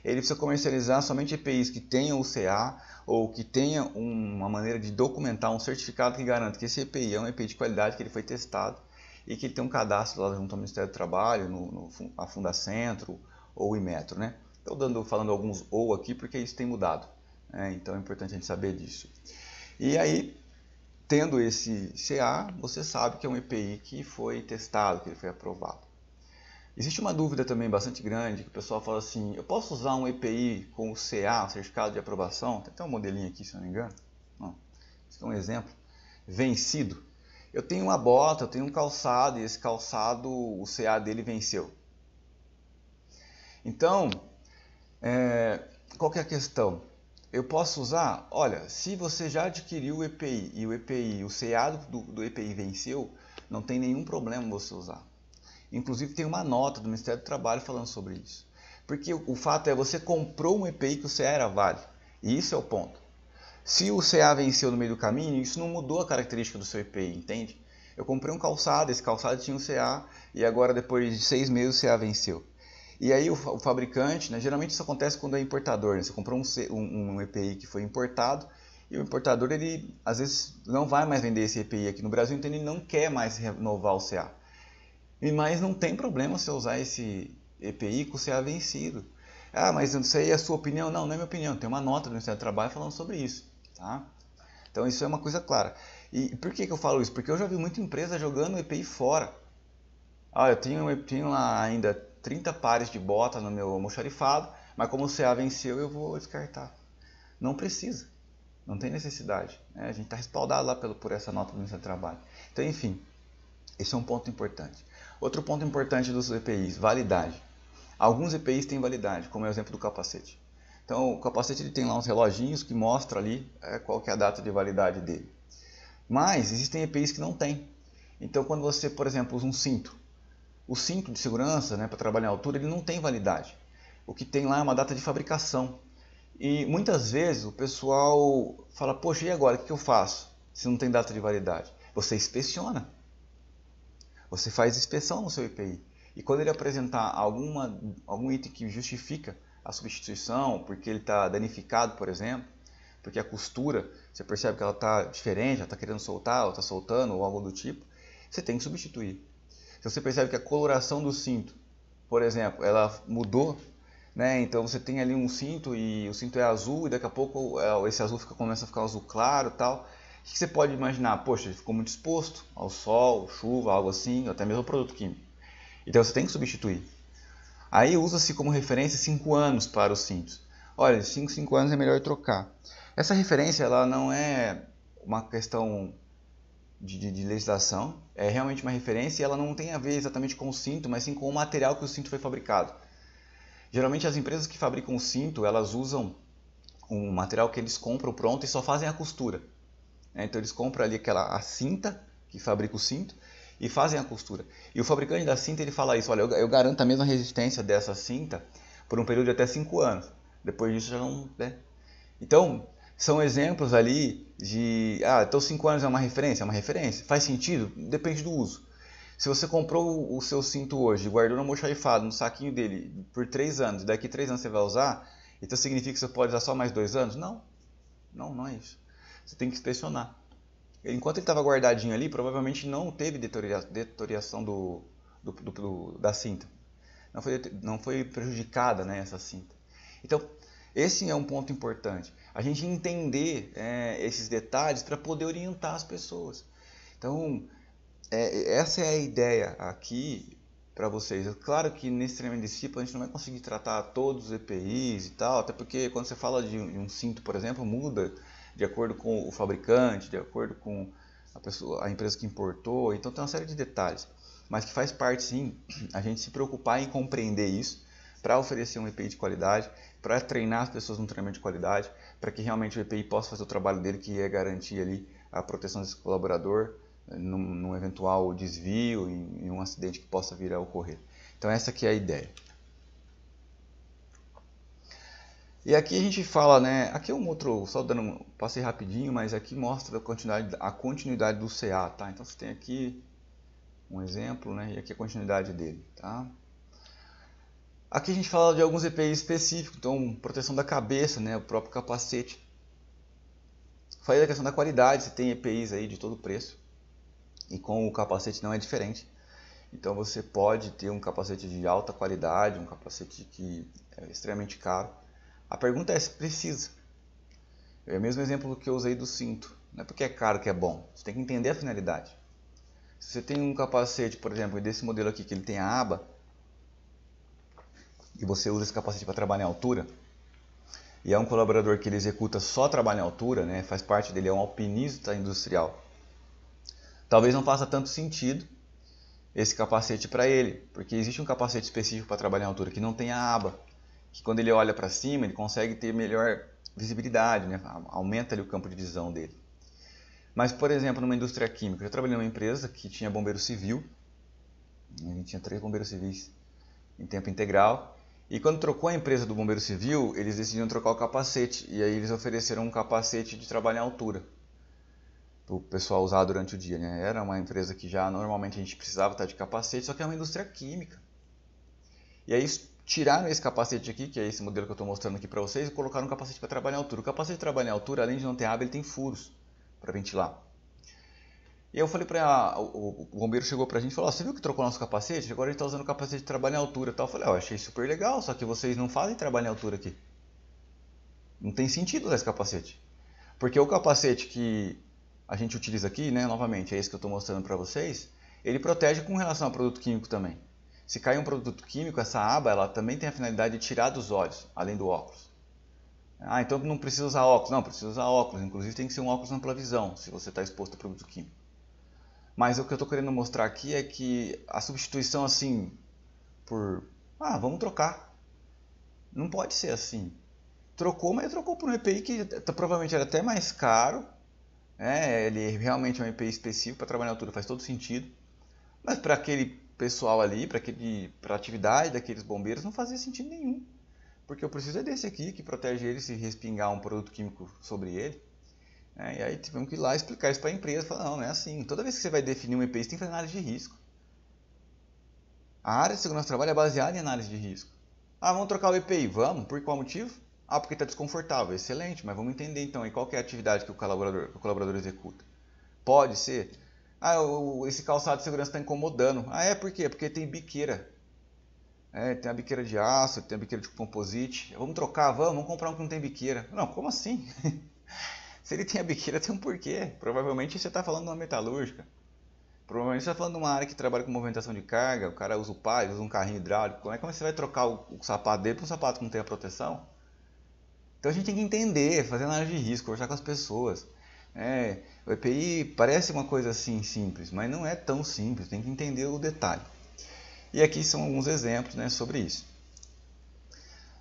Ele precisa comercializar somente EPIs que tenham o CA ou que tenha uma maneira de documentar um certificado que garanta que esse EPI é um EPI de qualidade, que ele foi testado e que ele tem um cadastro lá junto ao Ministério do Trabalho, a Fundacentro ou o Inmetro. Estou falando alguns ou aqui porque isso tem mudado. Então é importante a gente saber disso. E aí, tendo esse CA, você sabe que é um EPI que foi testado, que ele foi aprovado. Existe uma dúvida também bastante grande, que o pessoal fala assim: eu posso usar um EPI com o CA, um certificado de aprovação? Tem até um modelinho aqui, se não me engano. Isso é um exemplo. Vencido. Eu tenho uma bota, eu tenho um calçado, e esse calçado, o CA dele venceu. Então, qual que é a questão? Eu posso usar? Olha, se você já adquiriu o EPI e o CA do EPI venceu, não tem nenhum problema você usar. Inclusive tem uma nota do Ministério do Trabalho falando sobre isso. Porque o fato é, você comprou um EPI que o CA era válido. E isso é o ponto. Se o CA venceu no meio do caminho, isso não mudou a característica do seu EPI, entende? Eu comprei um calçado, esse calçado tinha um CA, e agora depois de 6 meses o CA venceu. E aí o fabricante, geralmente isso acontece quando é importador. Você comprou um EPI que foi importado, e o importador, ele às vezes não vai mais vender esse EPI aqui no Brasil, então ele não quer mais renovar o CA. Mas não tem problema você usar esse EPI com o CA vencido. Ah, mas isso aí é a sua opinião? Não, não é minha opinião. Tem uma nota do Ministério do Trabalho falando sobre isso. Tá? Então isso é uma coisa clara. E por que eu falo isso? Porque eu já vi muita empresa jogando o EPI fora. Eu tenho lá ainda 30 pares de bota no meu almoxarifado, mas como o CA venceu, eu vou descartar. Não precisa. Não tem necessidade. A gente está respaldado lá por essa nota do Ministério do Trabalho. Então, enfim, esse é um ponto importante. Outro ponto importante dos EPIs, validade. Alguns EPIs têm validade, como é o exemplo do capacete. Então, o capacete ele tem lá uns reloginhos que mostram ali qual que é a data de validade dele. Mas existem EPIs que não têm. Então, quando você, por exemplo, usa um cinto, o cinto de segurança, para trabalhar em altura, ele não tem validade. O que tem lá é uma data de fabricação. E muitas vezes o pessoal fala: poxa, e agora, o que eu faço se não tem data de validade? Você inspeciona. Você faz inspeção no seu EPI. E quando ele apresentar algum item que justifica a substituição, porque ele está danificado, por exemplo, porque a costura, você percebe que ela está diferente, ela está querendo soltar, ou está soltando, ou algo do tipo, você tem que substituir. Se você percebe que a coloração do cinto, por exemplo, ela mudou, né? Então você tem ali um cinto e o cinto é azul e daqui a pouco esse azul começa a ficar azul claro e tal. O que você pode imaginar? Poxa, ele ficou muito exposto ao sol, chuva, algo assim, ou até mesmo ao produto químico. Então você tem que substituir. Aí usa-se como referência 5 anos para os cintos. Olha, 5 anos é melhor trocar. Essa referência ela não é uma questão de legislação, é realmente uma referência e ela não tem a ver exatamente com o cinto, mas sim com o material que o cinto foi fabricado. Geralmente as empresas que fabricam o cinto, elas usam um material que eles compram pronto e só fazem a costura. Então eles compram ali a cinta que fabrica o cinto e fazem a costura. E o fabricante da cinta ele fala isso, olha, eu garanto a mesma resistência dessa cinta por um período de até 5 anos. Depois disso já não... Né? Então, são exemplos ali de... então 5 anos é uma referência? É uma referência. Faz sentido? Depende do uso. Se você comprou o seu cinto hoje, guardou no almoxarifado, no saquinho dele, por 3 anos, e daqui 3 anos você vai usar, então significa que você pode usar só mais 2 anos? Não. Não é isso. Você tem que inspecionar. Enquanto ele estava guardadinho ali, provavelmente não teve deterioração da cinta. Não foi prejudicada, né, essa cinta. Então, esse é um ponto importante. A gente entender esses detalhes para poder orientar as pessoas. Então, essa é a ideia aqui para vocês. É claro que nesse treinamento de discípulo a gente não vai conseguir tratar todos os EPIs e tal, até porque quando você fala de um cinto, por exemplo, muda de acordo com o fabricante, de acordo com a empresa que importou, então tem uma série de detalhes. Mas que faz parte sim a gente se preocupar em compreender isso para oferecer um EPI de qualidade, para treinar as pessoas num treinamento de qualidade, para que realmente o EPI possa fazer o trabalho dele, que é garantir ali a proteção desse colaborador num eventual desvio, em um acidente que possa vir a ocorrer. Então essa aqui é a ideia. E aqui a gente fala, né, aqui é um outro, só dando, passei rapidinho, mas aqui mostra a continuidade do CA, tá? Então você tem aqui um exemplo, né, e aqui a continuidade dele, tá? Aqui a gente fala de alguns EPIs específicos, então proteção da cabeça, né, o próprio capacete. Falei da questão da qualidade, você tem EPIs aí de todo preço, e com o capacete não é diferente. Então você pode ter um capacete de alta qualidade, um capacete que é extremamente caro. A pergunta é se precisa. É o mesmo exemplo que eu usei do cinto. Não é porque é caro que é bom. Você tem que entender a finalidade. Se você tem um capacete, por exemplo, desse modelo aqui, que ele tem a aba, e você usa esse capacete para trabalhar em altura, e é um colaborador que ele executa só trabalho em altura, né, faz parte dele, é um alpinista industrial, talvez não faça tanto sentido esse capacete para ele, porque existe um capacete específico para trabalhar em altura que não tem a aba, que quando ele olha para cima ele consegue ter melhor visibilidade, né? Aumenta ali o campo de visão dele. Mas, por exemplo, numa indústria química, eu trabalhei numa empresa que tinha bombeiro civil, a gente tinha 3 bombeiros civis em tempo integral, e quando trocou a empresa do bombeiro civil, eles decidiram trocar o capacete, e aí eles ofereceram um capacete de trabalho em altura para o pessoal usar durante o dia, né? Era uma empresa que já normalmente a gente precisava estar de capacete, só que é uma indústria química. E aí tiraram esse capacete aqui, que é esse modelo que eu estou mostrando aqui para vocês, e colocaram um capacete para trabalhar em altura. O capacete de trabalho em altura, além de não ter aba, ele tem furos para ventilar. E eu falei para o bombeiro chegou para a gente e falou: você viu que trocou nosso capacete? Agora a gente está usando o capacete de trabalho em altura. Eu falei: eu achei super legal, só que vocês não fazem trabalho em altura aqui. Não tem sentido usar esse capacete. Porque o capacete que a gente utiliza aqui, né, novamente, é esse que eu estou mostrando para vocês, ele protege com relação ao produto químico também. Se cair um produto químico, essa aba ela também tem a finalidade de tirar dos olhos, além do óculos. Então não precisa usar óculos. Não, precisa usar óculos. Inclusive tem que ser um óculos ampla visão, se você está exposto a produto químico. Mas o que eu estou querendo mostrar aqui é que a substituição assim, por... vamos trocar. Não pode ser assim. Trocou, mas trocou por um EPI que provavelmente era até mais caro. Ele realmente é um EPI específico para trabalhar na altura, faz todo sentido. Mas para aquele pessoal ali, para a atividade daqueles bombeiros, não fazia sentido nenhum. Porque eu preciso é desse aqui, que protege ele se respingar um produto químico sobre ele. E aí tivemos que ir lá explicar isso para a empresa. Falar, não é assim. Toda vez que você vai definir um EPI, você tem que fazer análise de risco. A área de segurança do trabalho é baseada em análise de risco. Ah, vamos trocar o EPI. Vamos? Por qual motivo? Ah, porque está desconfortável. Excelente, mas vamos entender então e qual que é a atividade que o colaborador executa. Pode ser. Ah, esse calçado de segurança está incomodando. Ah, é por quê? Porque tem biqueira. Tem a biqueira de aço, tem a biqueira de composite. Vamos trocar, vamos comprar um que não tem biqueira. Não, como assim? Se ele tem a biqueira, tem um porquê. Provavelmente você está falando de uma metalúrgica. Provavelmente você está falando de uma área que trabalha com movimentação de carga. O cara usa o palio, usa um carrinho hidráulico. Como é que você vai trocar o sapato dele para um sapato que não tem a proteção? Então a gente tem que entender, fazer análise de risco, conversar com as pessoas. O EPI parece uma coisa assim simples, mas não é tão simples, tem que entender o detalhe. E aqui são alguns exemplos, né, sobre isso.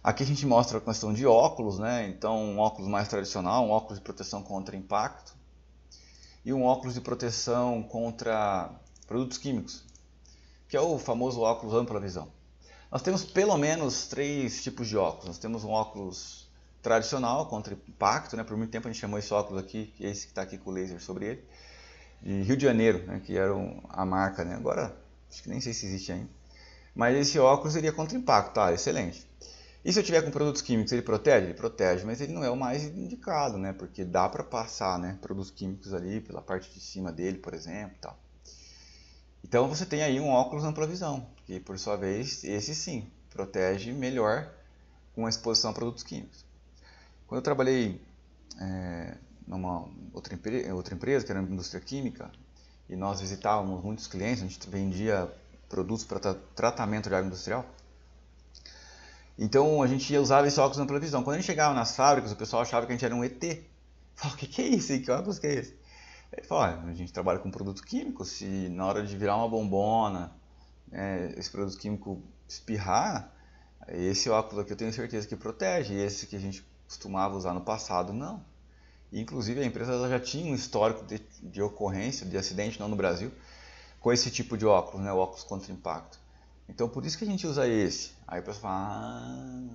Aqui a gente mostra a questão de óculos, né? Então um óculos mais tradicional, um óculos de proteção contra impacto e um óculos de proteção contra produtos químicos, que é o famoso óculos ampla visão. Nós temos pelo menos 3 tipos de óculos. Nós temos um óculos tradicional contra impacto, né? Por muito tempo a gente chamou esse óculos aqui, que é esse que está aqui com o laser sobre ele, de Rio de Janeiro, né? Que era a marca, né? Agora acho que nem sei se existe ainda. Mas esse óculos seria contra impacto, tá? Excelente. E se eu tiver com produtos químicos, ele protege? Ele protege, mas ele não é o mais indicado, né? Porque dá para passar, né, produtos químicos ali pela parte de cima dele, por exemplo, tal. Então você tem aí um óculos ampla visão, que por sua vez, esse sim, protege melhor com a exposição a produtos químicos. Quando eu trabalhei numa outra empresa, que era uma indústria química, e nós visitávamos muitos clientes, a gente vendia produtos para tratamento de água industrial. Então a gente usava esse óculos ampla visão. Quando a gente chegava nas fábricas, o pessoal achava que a gente era um ET. Falava, o que é isso? Que óculos que é esse? Ele falou, a gente trabalha com produto químico, se na hora de virar uma bombona, esse produto químico espirrar, esse óculos aqui eu tenho certeza que protege, e esse que a gente costumava usar no passado, não. E, inclusive a empresa já tinha um histórico de ocorrência, de acidente, não no Brasil, com esse tipo de óculos, né, o óculos contra impacto. Então por isso que a gente usa esse. Aí o pessoal fala,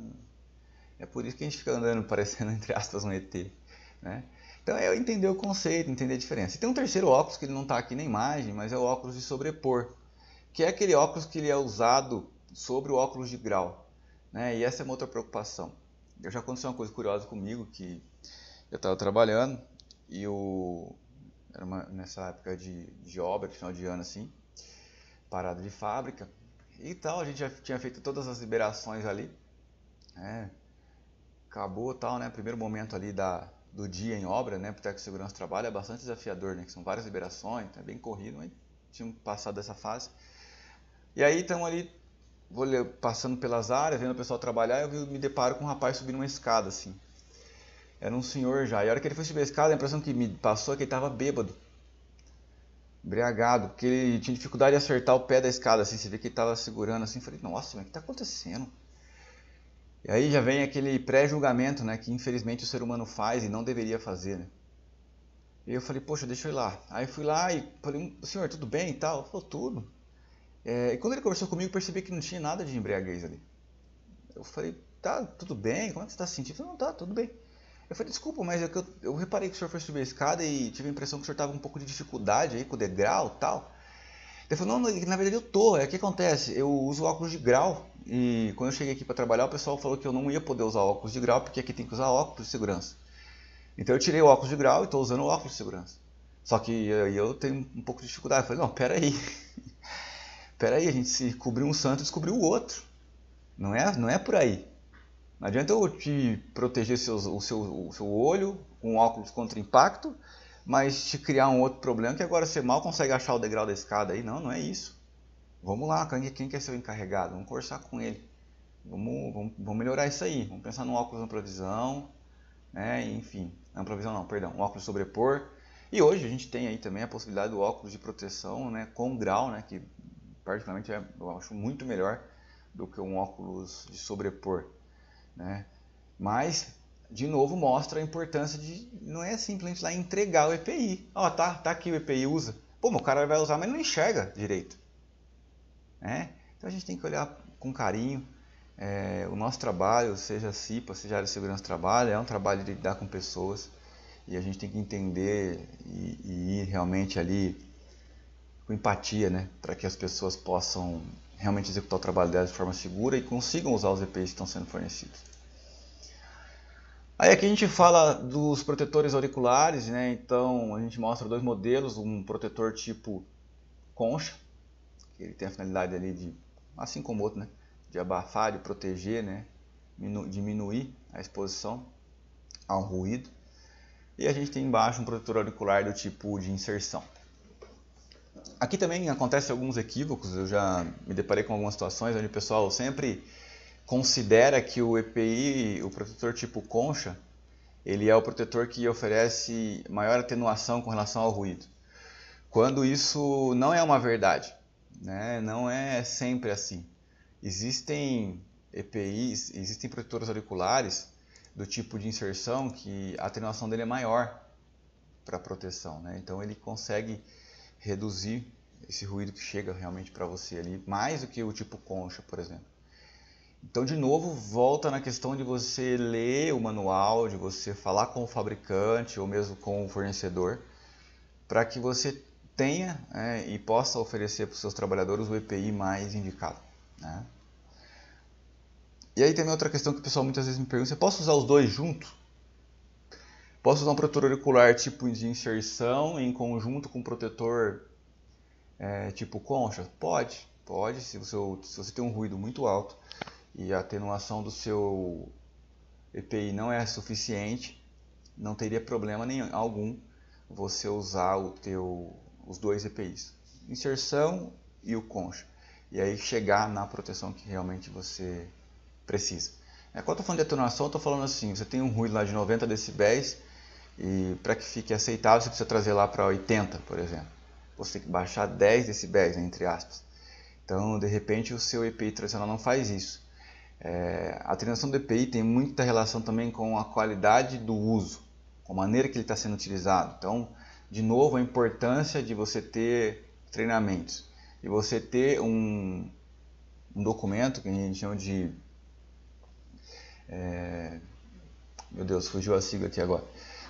é por isso que a gente fica andando parecendo, entre aspas, um ET. Né? Então é entender o conceito, entender a diferença. E tem um terceiro óculos que ele não está aqui na imagem, mas é o óculos de sobrepor, que é aquele óculos que ele é usado sobre o óculos de grau. Né? E essa é uma outra preocupação. Já aconteceu uma coisa curiosa comigo, que eu estava trabalhando e era nessa época de obra, de final de ano assim, parada de fábrica e tal, a gente já tinha feito todas as liberações ali, acabou tal, né, primeiro momento ali do dia em obra, né, pro técnico de segurança do trabalho é bastante desafiador, né, que são várias liberações, é bem corrido, mas tínhamos passado dessa fase. E aí estamos ali, passando pelas áreas, vendo o pessoal trabalhar, eu me deparo com um rapaz subindo uma escada assim. Era um senhor já, e a hora que ele foi subir a escada, a impressão que me passou é que ele estava bêbado, embriagado, porque ele tinha dificuldade de acertar o pé da escada, assim, você vê que ele estava segurando assim, falei, nossa, mas o que está acontecendo? E aí já vem aquele pré-julgamento, né, que infelizmente o ser humano faz e não deveria fazer, né? E eu falei, poxa, deixa eu ir lá. Aí fui lá e falei, senhor, tudo bem e tal? Ele falou, tudo. E quando ele conversou comigo, eu percebi que não tinha nada de embriaguez ali. Eu falei, tá, tudo bem? Como é que você está se sentindo? Ele falou, não, tá, tudo bem. Eu falei, desculpa, mas eu reparei que o senhor foi subir a escada e tive a impressão que o senhor estava com um pouco de dificuldade aí com o degrau e tal. Ele falou, não, na verdade eu tô, o que acontece? Eu uso óculos de grau e quando eu cheguei aqui para trabalhar o pessoal falou que eu não ia poder usar óculos de grau porque aqui tem que usar óculos de segurança. Então eu tirei o óculos de grau e estou usando o óculos de segurança. Só que eu tenho um pouco de dificuldade. Eu falei, não, peraí, a gente se cobriu um santo e descobriu o outro. Não é por aí. Não adianta eu te proteger o seu olho com óculos contra impacto, mas te criar um outro problema que agora você mal consegue achar o degrau da escada aí. Não é isso. Vamos lá, quem quer ser o encarregado? Vamos conversar com ele. Vamos melhorar isso aí. Vamos pensar no óculos ampla visão, né? Enfim, ampla visão não, perdão, óculos sobrepor. E hoje a gente tem aí também a possibilidade do óculos de proteção, né, com grau, né, que particularmente eu acho muito melhor do que um óculos de sobrepor. Né? Mas, de novo, mostra a importância de não é simplesmente lá entregar o EPI. Ó, tá aqui o EPI, usa. Pô, mas o cara vai usar, mas não enxerga direito. Né? Então a gente tem que olhar com carinho. O nosso trabalho, seja CIPA, seja área de segurança do trabalho, é um trabalho de lidar com pessoas. E a gente tem que entender e ir realmente ali com empatia, né? Para que as pessoas possam realmente executar o trabalho delas de forma segura e consigam usar os EPIs que estão sendo fornecidos. Aí aqui a gente fala dos protetores auriculares, né? Então a gente mostra dois modelos, um protetor tipo concha, que ele tem a finalidade ali de, assim como o outro, né? De abafar, de proteger, né? Diminuir a exposição ao ruído. E a gente tem embaixo um protetor auricular do tipo de inserção. Aqui também acontecem alguns equívocos, eu já me deparei com algumas situações onde o pessoal sempre considera que o EPI, o protetor tipo concha, ele é o protetor que oferece maior atenuação com relação ao ruído. Quando isso não é uma verdade, né? Não é sempre assim. Existem EPIs, existem protetores auriculares do tipo de inserção que a atenuação dele é maior para proteção, né? Então ele consegue reduzir esse ruído que chega realmente para você ali, mais do que o tipo concha, por exemplo. Então, de novo, volta na questão de você ler o manual, de você falar com o fabricante ou mesmo com o fornecedor, para que você tenha e possa oferecer para os seus trabalhadores o EPI mais indicado, né? E aí também outra questão que o pessoal muitas vezes me pergunta, você posso usar os dois juntos? Posso usar um protetor auricular tipo de inserção em conjunto com um protetor tipo concha? Pode. Se você tem um ruído muito alto e a atenuação do seu EPI não é suficiente, não teria problema algum você usar os dois EPIs, inserção e o concha, e aí chegar na proteção que realmente você precisa. Quando eu estou falando de atenuação, eu estou falando assim, você tem um ruído lá de 90 decibéis e para que fique aceitável você precisa trazer lá para 80, por exemplo. Você tem que baixar 10 decibéis, né, entre aspas. Então, de repente, o seu EPI tradicional não faz isso. A atenuação do EPI tem muita relação também com a qualidade do uso, com a maneira que ele está sendo utilizado. Então, de novo, a importância de você ter treinamentos e você ter um documento que a gente chama de... meu Deus, fugiu a sigla aqui agora.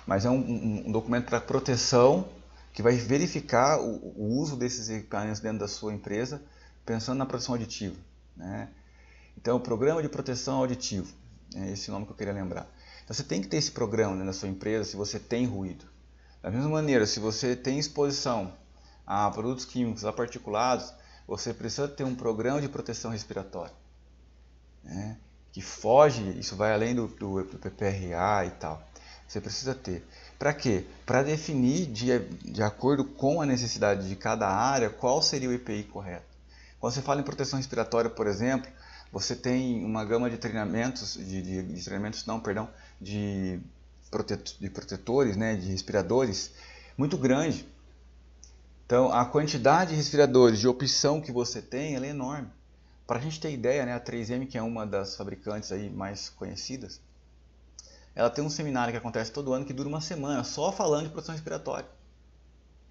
Mas é um documento para proteção que vai verificar o uso desses equipamentos dentro da sua empresa, pensando na proteção auditiva, né? Então, o programa de proteção auditiva, é esse nome que eu queria lembrar. Então, você tem que ter esse programa na sua empresa se você tem ruído. Da mesma maneira, se você tem exposição a produtos químicos, a particulados, você precisa ter um programa de proteção respiratória, né? Que foge, isso vai além do PPRA e tal. Você precisa ter. Para quê? Para definir de acordo com a necessidade de cada área qual seria o EPI correto. Quando você fala em proteção respiratória, por exemplo, você tem uma gama de treinamentos, de protetores, né, de respiradores, muito grande. Então, a quantidade de respiradores de opção que você tem, ela é enorme. Para a gente ter ideia, né, a 3M, que é uma das fabricantes aí mais conhecidas, ela tem um seminário que acontece todo ano que dura uma semana, só falando de proteção respiratória.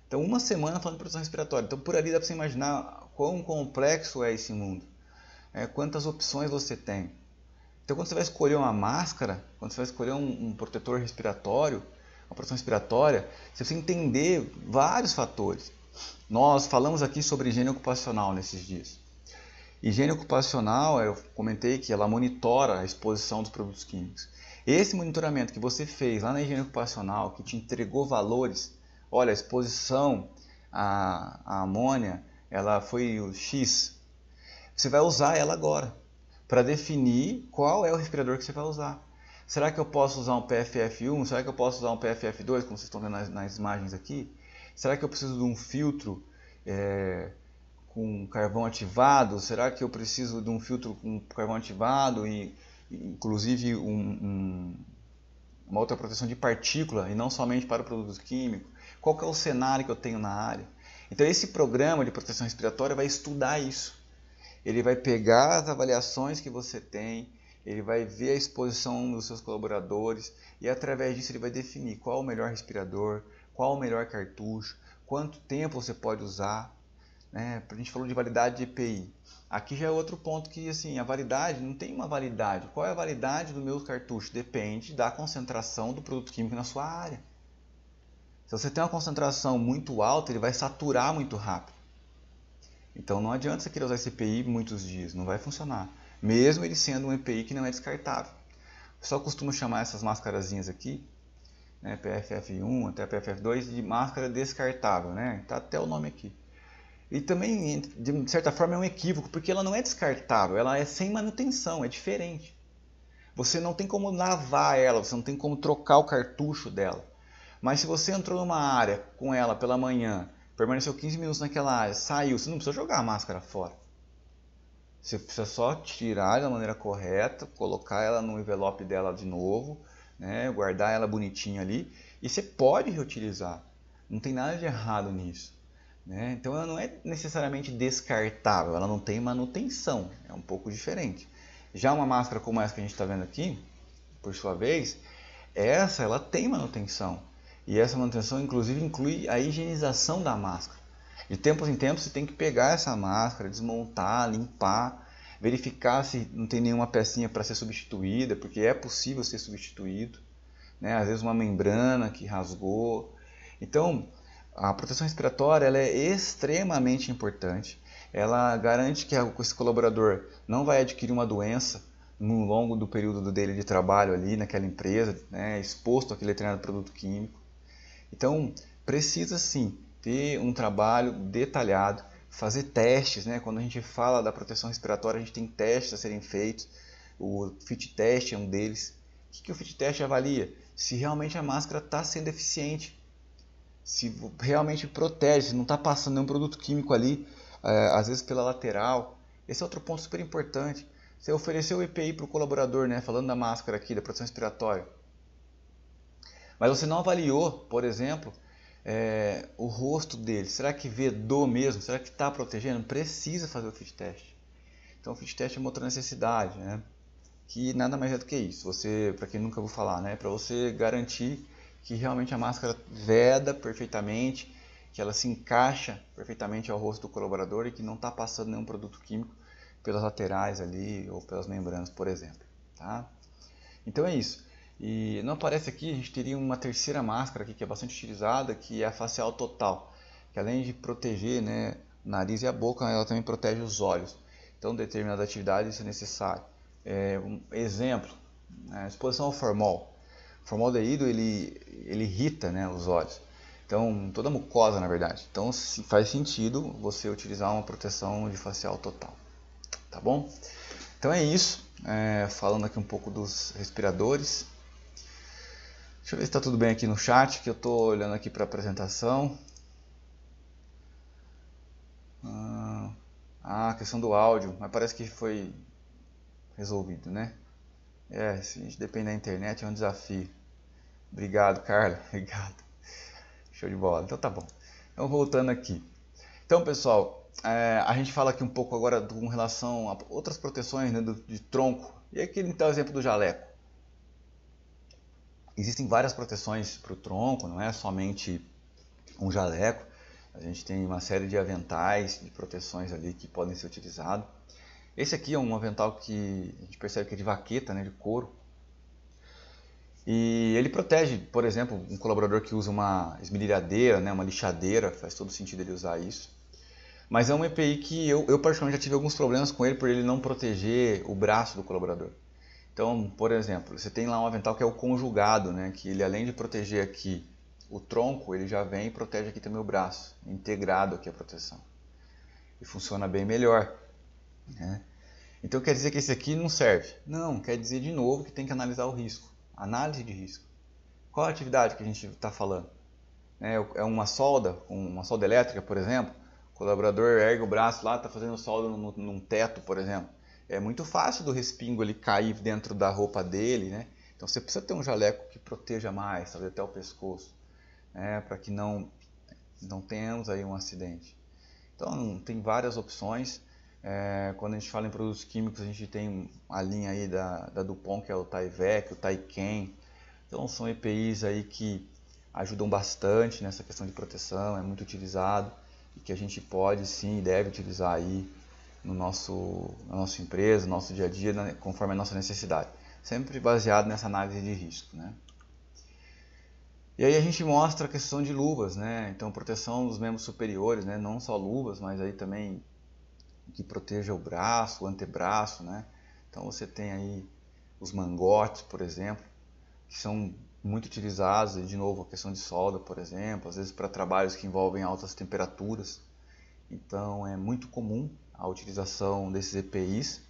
Então, uma semana falando de proteção respiratória. Então, por ali dá para você imaginar quão complexo é esse mundo. Quantas opções você tem. Então, quando você vai escolher uma máscara, quando você vai escolher um protetor respiratório, uma proteção respiratória, você precisa entender vários fatores. Nós falamos aqui sobre higiene ocupacional nesses dias. Higiene ocupacional, eu comentei que ela monitora a exposição dos produtos químicos. Esse monitoramento que você fez lá na higiene ocupacional, que te entregou valores, olha, a exposição à amônia, ela foi o X, você vai usar ela agora, para definir qual é o respirador que você vai usar. Será que eu posso usar um PFF1? Será que eu posso usar um PFF2, como vocês estão vendo nas imagens aqui? Será que eu preciso de um filtro com carvão ativado? Será que eu preciso de um filtro com carvão ativado e inclusive uma outra proteção de partícula e não somente para o produto químico? Qual que é o cenário que eu tenho na área? Então esse programa de proteção respiratória vai estudar isso. Ele vai pegar as avaliações que você tem, ele vai ver a exposição dos seus colaboradores e através disso ele vai definir qual é o melhor respirador, qual é o melhor cartucho, quanto tempo você pode usar, né? A gente falou de validade de EPI. Aqui já é outro ponto que assim, a validade, não tem uma validade. Qual é a validade do meu cartucho? Depende da concentração do produto químico na sua área. Se você tem uma concentração muito alta, ele vai saturar muito rápido. Então não adianta você querer usar esse EPI muitos dias, não vai funcionar. Mesmo ele sendo um EPI que não é descartável. O pessoal costuma chamar essas máscarazinhas aqui, né, PFF1 até PFF2, de máscara descartável, né? Tá até o nome aqui. E também, de certa forma, é um equívoco, porque ela não é descartável, ela é sem manutenção, é diferente. Você não tem como lavar ela, você não tem como trocar o cartucho dela. Mas se você entrou numa área com ela pela manhã, permaneceu 15 minutos naquela área, saiu, você não precisa jogar a máscara fora. Você precisa só tirar da maneira correta, colocar ela no envelope dela de novo, né, guardar ela bonitinha ali, e você pode reutilizar. Não tem nada de errado nisso. Né? Então ela não é necessariamente descartável, ela não tem manutenção, é um pouco diferente. Já uma máscara como essa que a gente está vendo aqui, por sua vez, ela tem manutenção. E essa manutenção inclusive inclui a higienização da máscara. De tempos em tempos você tem que pegar essa máscara, desmontar, limpar, verificar se não tem nenhuma pecinha para ser substituída, porque é possível ser substituído, né? Às vezes uma membrana que rasgou. Então, a proteção respiratória ela é extremamente importante. Ela garante que esse colaborador não vai adquirir uma doença no longo do período dele de trabalho ali naquela empresa, né, exposto àquele determinado produto químico. Então, precisa sim ter um trabalho detalhado, fazer testes, né? Quando a gente fala da proteção respiratória, a gente tem testes a serem feitos. O fit test é um deles. O que o fit test avalia? Se realmente a máscara está sendo eficiente, se realmente protege, se não está passando nenhum produto químico ali, às vezes pela lateral. Esse é outro ponto super importante. Você ofereceu o EPI para o colaborador, né? Falando da máscara aqui, da proteção respiratória. Mas você não avaliou, por exemplo, o rosto dele. Será que vedou mesmo? Será que está protegendo? Precisa fazer o fit test. Então o fit test é uma outra necessidade, né? Que nada mais é do que isso. Para quem nunca ouviu falar, né? Para você garantir que realmente a máscara veda perfeitamente, que ela se encaixa perfeitamente ao rosto do colaborador e que não está passando nenhum produto químico pelas laterais ali ou pelas membranas, por exemplo. Tá? Então é isso. E não aparece aqui, a gente teria uma terceira máscara aqui que é bastante utilizada, que é a facial total, que além de proteger, né, o nariz e a boca, ela também protege os olhos. Então, determinada atividade isso é necessário. Um exemplo, a exposição ao formol. O formaldeído ele irrita, né, os olhos. Então, toda a mucosa, na verdade. Então, faz sentido você utilizar uma proteção de facial total. Tá bom? Então é isso. Falando aqui um pouco dos respiradores. Deixa eu ver se está tudo bem aqui no chat, que eu estou olhando aqui para a apresentação. A questão do áudio, mas parece que foi resolvido, né? Se a gente depende da internet é um desafio. Obrigado, Carla. Obrigado. Show de bola. Então tá bom. Então voltando aqui. Então, pessoal, a gente fala aqui um pouco agora com relação a outras proteções, né, de tronco. E aqui então o exemplo do jaleco. Existem várias proteções para o tronco, não é somente um jaleco. A gente tem uma série de aventais, de proteções ali que podem ser utilizados. Esse aqui é um avental que a gente percebe que é de vaqueta, né, de couro. E ele protege, por exemplo, um colaborador que usa uma esmerilhadeira, né, uma lixadeira, faz todo sentido ele usar isso. Mas é um EPI que eu particularmente já tive alguns problemas com ele por ele não proteger o braço do colaborador. Então, por exemplo, você tem lá um avental que é o conjugado, né, que ele além de proteger aqui o tronco, ele já vem e protege aqui também o braço, integrado aqui a proteção. E funciona bem melhor, né? Então quer dizer que esse aqui não serve? Não, quer dizer de novo que tem que analisar o risco. Análise de risco. Qual a atividade que a gente está falando? É uma solda elétrica, por exemplo. O colaborador ergue o braço lá, está fazendo solda num teto, por exemplo. É muito fácil do respingo ele cair dentro da roupa dele, né? Então você precisa ter um jaleco que proteja mais, talvez até o pescoço, né? Para que não tenhamos aí um acidente. Então tem várias opções. Quando a gente fala em produtos químicos, a gente tem a linha aí da DuPont, que é o Tyvek, o Taiken. Então são EPIs aí que ajudam bastante nessa questão de proteção, é muito utilizado e que a gente pode sim e deve utilizar aí na nossa empresa, no nosso dia a dia, conforme a nossa necessidade. Sempre baseado nessa análise de risco, né? E aí a gente mostra a questão de luvas, né? Então proteção dos membros superiores, né? Não só luvas, mas aí também que proteja o braço, o antebraço, né? Então você tem aí os mangotes, por exemplo, que são muito utilizados, e de novo a questão de solda, por exemplo, às vezes para trabalhos que envolvem altas temperaturas. Então é muito comum a utilização desses EPIs.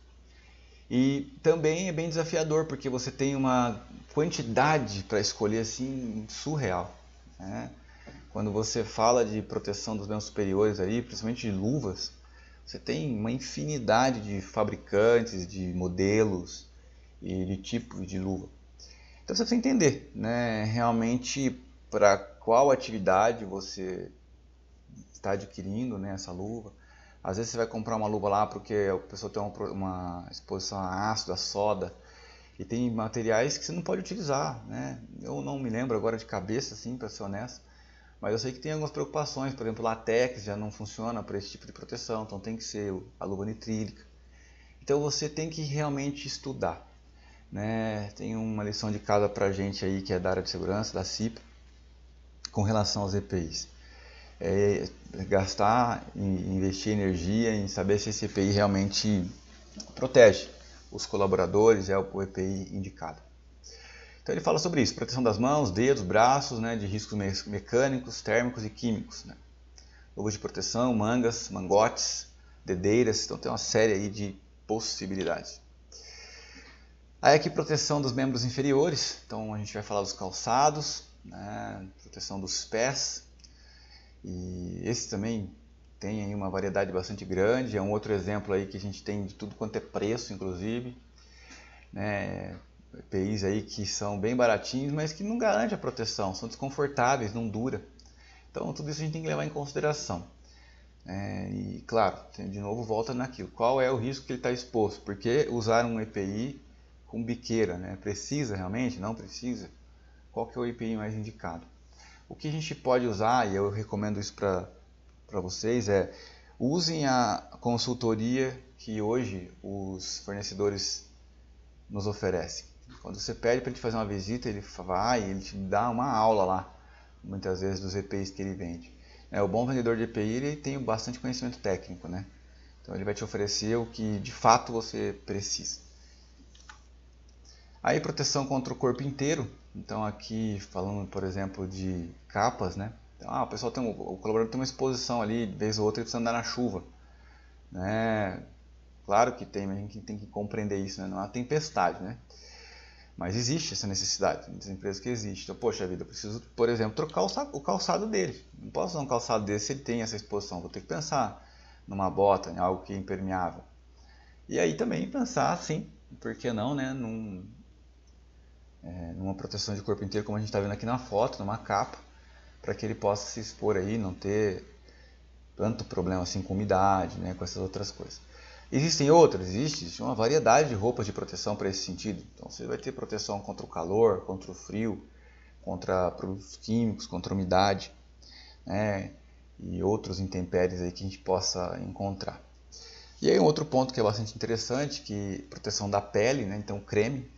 E também é bem desafiador, porque você tem uma quantidade para escolher assim surreal, né? Quando você fala de proteção dos membros superiores, aí, principalmente de luvas, você tem uma infinidade de fabricantes, de modelos e de tipos de luva. Então você precisa entender, né, realmente para qual atividade você está adquirindo, né, essa luva. Às vezes você vai comprar uma luva lá porque a pessoa tem uma exposição a ácido, a soda, e tem materiais que você não pode utilizar, né? Eu não me lembro agora de cabeça, assim, para ser honesto, mas eu sei que tem algumas preocupações. Por exemplo, látex já não funciona para esse tipo de proteção, então tem que ser a luva nitrílica. Então você tem que realmente estudar, né? Tem uma lição de casa para a gente aí que é da área de segurança, da CIPA, com relação aos EPIs. É gastar e investir energia em saber se esse EPI realmente protege os colaboradores, é o EPI indicado. Então ele fala sobre isso, proteção das mãos, dedos, braços, né, de riscos mecânicos, térmicos e químicos, né? Luvas de proteção, mangas, mangotes, dedeiras, então tem uma série aí de possibilidades. Aí aqui proteção dos membros inferiores, então a gente vai falar dos calçados, né, proteção dos pés, e esse também tem aí uma variedade bastante grande, é um outro exemplo aí que a gente tem de tudo quanto é preço, inclusive, né, EPIs aí que são bem baratinhos, mas que não garantem a proteção, são desconfortáveis, não dura. Então tudo isso a gente tem que levar em consideração. E claro, de novo volta naquilo, qual é o risco que ele está exposto? Por que usar um EPI com biqueira, né? Precisa realmente? Não precisa? Qual que é o EPI mais indicado? O que a gente pode usar, e eu recomendo isso para vocês, usem a consultoria que hoje os fornecedores nos oferecem. Quando você pede para ele fazer uma visita, ele vai, ele te dá uma aula lá, muitas vezes, dos EPIs que ele vende. O bom vendedor de EPI ele tem bastante conhecimento técnico, né? Então ele vai te oferecer o que de fato você precisa. Aí proteção contra o corpo inteiro. Então aqui falando, por exemplo, de capas, né? Então, o pessoal o colaborador tem uma exposição ali, de vez ou outra ele precisa andar na chuva, né? Claro que tem, mas a gente tem que compreender isso, né? Não é uma tempestade, né? Mas existe essa necessidade, das empresas que existe. Então, poxa vida, eu preciso, por exemplo, trocar o calçado dele. Não posso usar um calçado desse se ele tem essa exposição. Vou ter que pensar numa bota, em algo que é impermeável. E aí também pensar, sim, por que não, né? Numa proteção de corpo inteiro, como a gente está vendo aqui na foto, numa capa, para que ele possa se expor aí, não ter tanto problema assim com umidade, né? Com essas outras coisas. Existem outras, existe uma variedade de roupas de proteção para esse sentido. Então você vai ter proteção contra o calor, contra o frio, contra produtos químicos, contra a umidade, né? E outros intempéries aí que a gente possa encontrar. E aí um outro ponto que é bastante interessante, que proteção da pele, né? Então creme.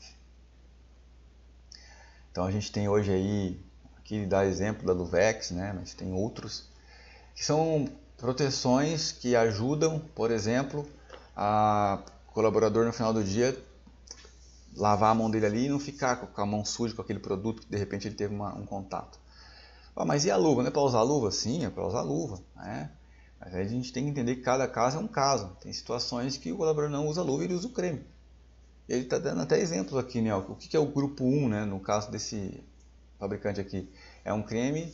Então a gente tem hoje aí, aqui dá exemplo da Luvex, né? Mas tem outros, que são proteções que ajudam, por exemplo, a colaborador no final do dia lavar a mão dele ali e não ficar com a mão suja com aquele produto que de repente ele teve um contato. Mas e a luva? Não é para usar a luva? Sim, é para usar a luva, né? Mas aí a gente tem que entender que cada caso é um caso. Tem situações que o colaborador não usa a luva e ele usa o creme. Ele está dando até exemplos aqui, né? O que é o grupo 1, né? No caso desse fabricante aqui. É um creme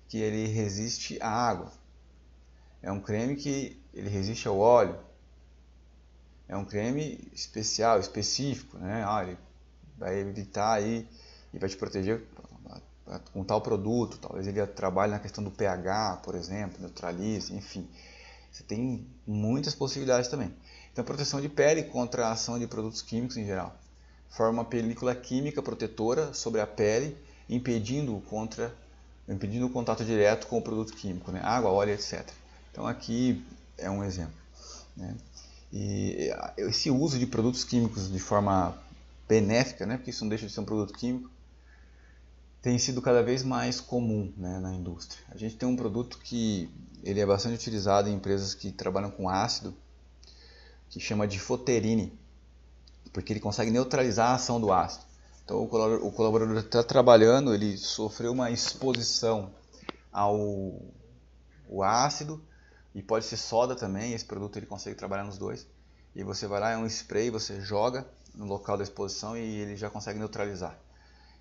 que ele resiste à água. É um creme que ele resiste ao óleo. É um creme especial, específico, né? Ele vai evitar aí e vai te proteger com tal produto. Talvez ele trabalhe na questão do pH, por exemplo, neutralize, enfim. Você tem muitas possibilidades também. Então, proteção de pele contra a ação de produtos químicos em geral. Forma uma película química protetora sobre a pele, impedindo o contato direto com o produto químico, né? Água, óleo, etc. Então, aqui é um exemplo, né? E esse uso de produtos químicos de forma benéfica, né, porque isso não deixa de ser um produto químico, tem sido cada vez mais comum, né, na indústria. A gente tem um produto que ele é bastante utilizado em empresas que trabalham com ácido, que chama de foterine, porque ele consegue neutralizar a ação do ácido. Então o colaborador está trabalhando, ele sofreu uma exposição ao ácido, e pode ser soda também, esse produto ele consegue trabalhar nos dois. E você vai lá, é um spray, você joga no local da exposição e ele já consegue neutralizar.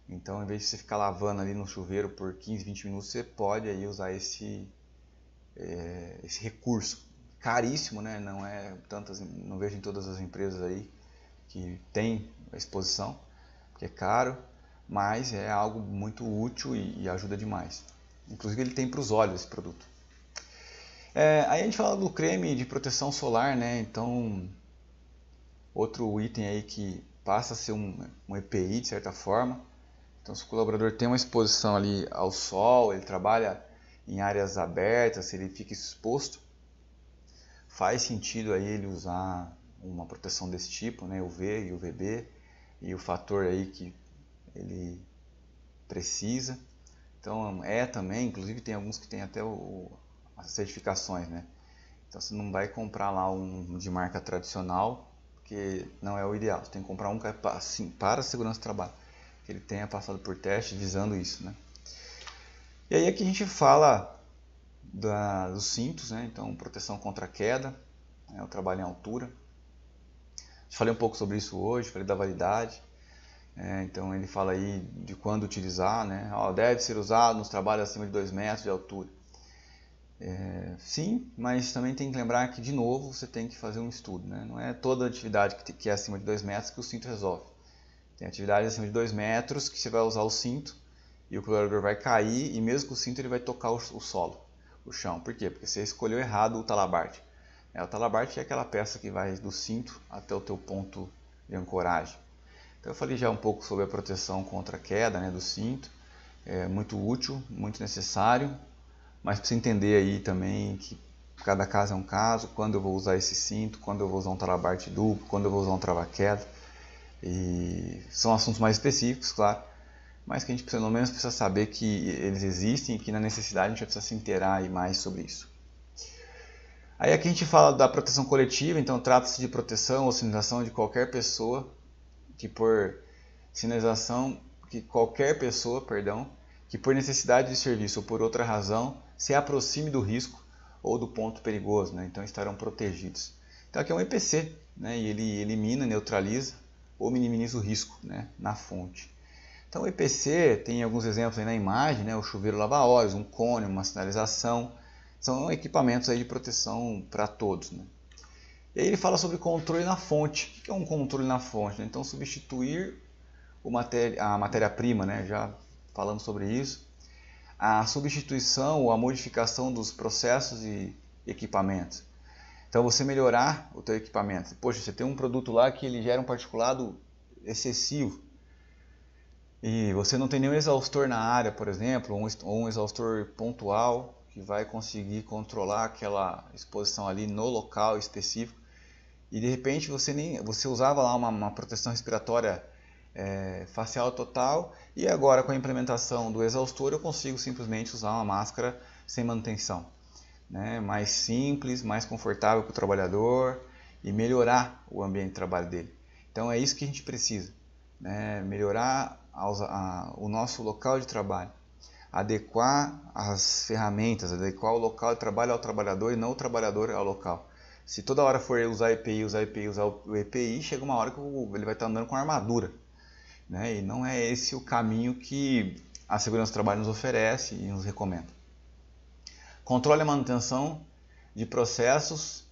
Então, em vez de você ficar lavando ali no chuveiro por 15, 20 minutos, você pode aí usar esse recurso. Caríssimo, né? Não vejo em todas as empresas aí que tem a exposição, porque é caro, mas é algo muito útil e ajuda demais. Inclusive ele tem para os olhos esse produto. Aí a gente fala do creme de proteção solar, né? Então, outro item aí que passa a ser um EPI de certa forma. Então, se o colaborador tem uma exposição ali ao sol, ele trabalha em áreas abertas, se ele fica exposto, faz sentido aí ele usar uma proteção desse tipo, né? UV e UVB, e o fator aí que ele precisa. Então, também, inclusive tem alguns que tem até as certificações, né? Então você não vai comprar lá um de marca tradicional, porque não é o ideal. Você tem que comprar um que é assim, para a segurança do trabalho, que ele tenha passado por teste visando isso, né? E aí aqui a gente fala dos cintos, né? Então proteção contra queda, né? O trabalho em altura. Eu falei um pouco sobre isso hoje, falei da validade. Então ele fala aí de quando utilizar, né? Deve ser usado nos trabalhos acima de 2 metros de altura. Sim, mas também tem que lembrar que, de novo, você tem que fazer um estudo, né? Não é toda atividade que é acima de 2 metros que o cinto resolve. Tem atividades acima de 2 metros que você vai usar o cinto e o colaborador vai cair, e mesmo com o cinto ele vai tocar o solo, o chão. Por quê? Porque você escolheu errado o talabarte. O talabarte é aquela peça que vai do cinto até o teu ponto de ancoragem. Então eu falei já um pouco sobre a proteção contra a queda, né, do cinto. É muito útil, muito necessário. Mas precisa entender aí também que cada caso é um caso, quando eu vou usar esse cinto, quando eu vou usar um talabarte duplo, quando eu vou usar um trava-queda. E são assuntos mais específicos, claro, mas que a gente pelo menos precisa saber que eles existem e que na necessidade a gente precisa se inteirar aí mais sobre isso. Aí aqui a gente fala da proteção coletiva, então trata-se de proteção ou sinalização de qualquer pessoa, que por necessidade de serviço ou por outra razão se aproxime do risco ou do ponto perigoso, né? Então estarão protegidos. Então aqui é um EPC, né? E ele elimina, neutraliza ou minimiza o risco, né? Na fonte. Então o EPC tem alguns exemplos aí na imagem, né? O chuveiro lava-óleos, um cone, uma sinalização, são equipamentos aí de proteção para todos, né? E aí ele fala sobre controle na fonte. O que é um controle na fonte, né? Então substituir a matéria-prima, né? Já falamos sobre isso. A substituição ou a modificação dos processos e equipamentos. Então você melhorar o teu equipamento. Poxa, você tem um produto lá que ele gera um particulado excessivo e você não tem nenhum exaustor na área, por exemplo, ou um exaustor pontual que vai conseguir controlar aquela exposição ali no local específico, e de repente você usava lá uma proteção respiratória facial total, e agora com a implementação do exaustor eu consigo simplesmente usar uma máscara sem manutenção, né? Mais simples, mais confortável para o trabalhador e melhorar o ambiente de trabalho dele. Então é isso que a gente precisa, né? Melhorar o nosso local de trabalho, adequar as ferramentas, adequar o local de trabalho ao trabalhador e não o trabalhador ao local. Se toda hora for usar EPI, usar o EPI, chega uma hora que ele vai estar andando com armadura, né? E não é esse o caminho que a segurança do trabalho nos oferece e nos recomenda. Controle a manutenção de processos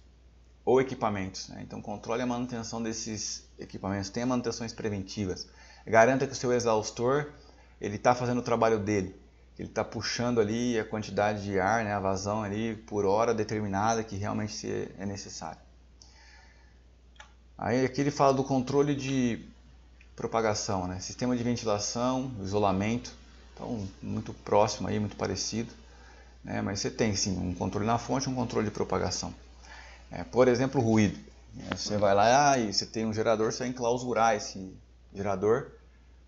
ou equipamentos, né? Então controle a manutenção desses equipamentos, tenha manutenções preventivas, garanta que o seu exaustor ele está fazendo o trabalho dele, ele está puxando ali a quantidade de ar, né, a vazão ali por hora determinada que realmente é necessário. Aí aqui ele fala do controle de propagação, né? Sistema de ventilação, isolamento, então muito próximo aí, muito parecido, né? Mas você tem sim um controle na fonte, um controle de propagação. Por exemplo, o ruído. Você vai lá e você tem um gerador, você vai enclausurar esse gerador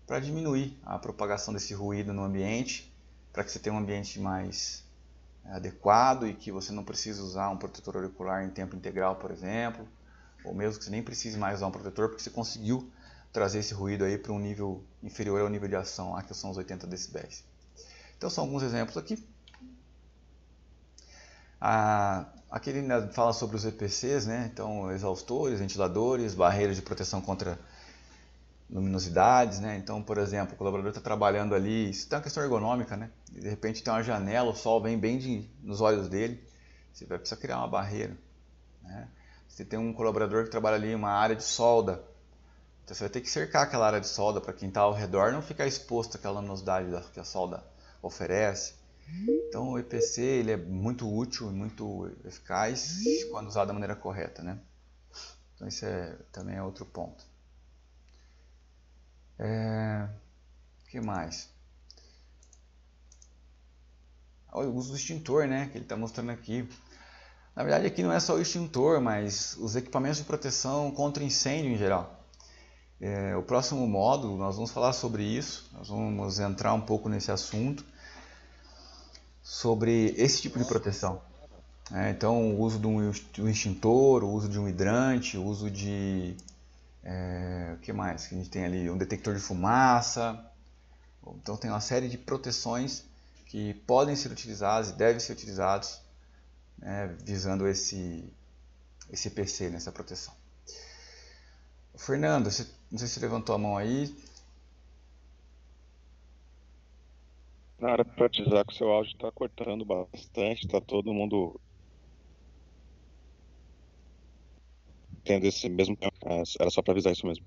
para diminuir a propagação desse ruído no ambiente, para que você tenha um ambiente mais adequado e que você não precise usar um protetor auricular em tempo integral, por exemplo, ou mesmo que você nem precise mais usar um protetor, porque você conseguiu trazer esse ruído aí para um nível inferior ao nível de ação, lá que são os 80 decibéis. Então são alguns exemplos aqui. Aqui ele fala sobre os EPCs, né? Então exaustores, ventiladores, barreiras de proteção contra luminosidades, né? Então, por exemplo, o colaborador está trabalhando ali, isso tem uma questão ergonômica, né? E de repente tem uma janela, o sol vem bem nos olhos dele, você vai precisar criar uma barreira, né? Você tem um colaborador que trabalha ali em uma área de solda, então você vai ter que cercar aquela área de solda para quem está ao redor não ficar exposto àquela luminosidade que a solda oferece. Então o EPC ele é muito útil e muito eficaz quando usado da maneira correta, né? Então isso também é outro ponto. O que mais? O uso do extintor, né, que ele está mostrando aqui. Na verdade aqui não é só o extintor, mas os equipamentos de proteção contra incêndio em geral. O próximo módulo nós vamos falar sobre isso, nós vamos entrar um pouco nesse assunto, sobre esse tipo de proteção. Então o uso de um extintor, o uso de um hidrante, o uso de... o que mais que a gente tem ali? Um detector de fumaça. Então tem uma série de proteções que podem ser utilizadas e devem ser utilizados, né, visando esse PC, nessa proteção. Fernando, não sei se você levantou a mão aí. Era para te dizer que o seu áudio está cortando bastante, está todo mundo tendo esse mesmo tempo. Era só para avisar isso mesmo.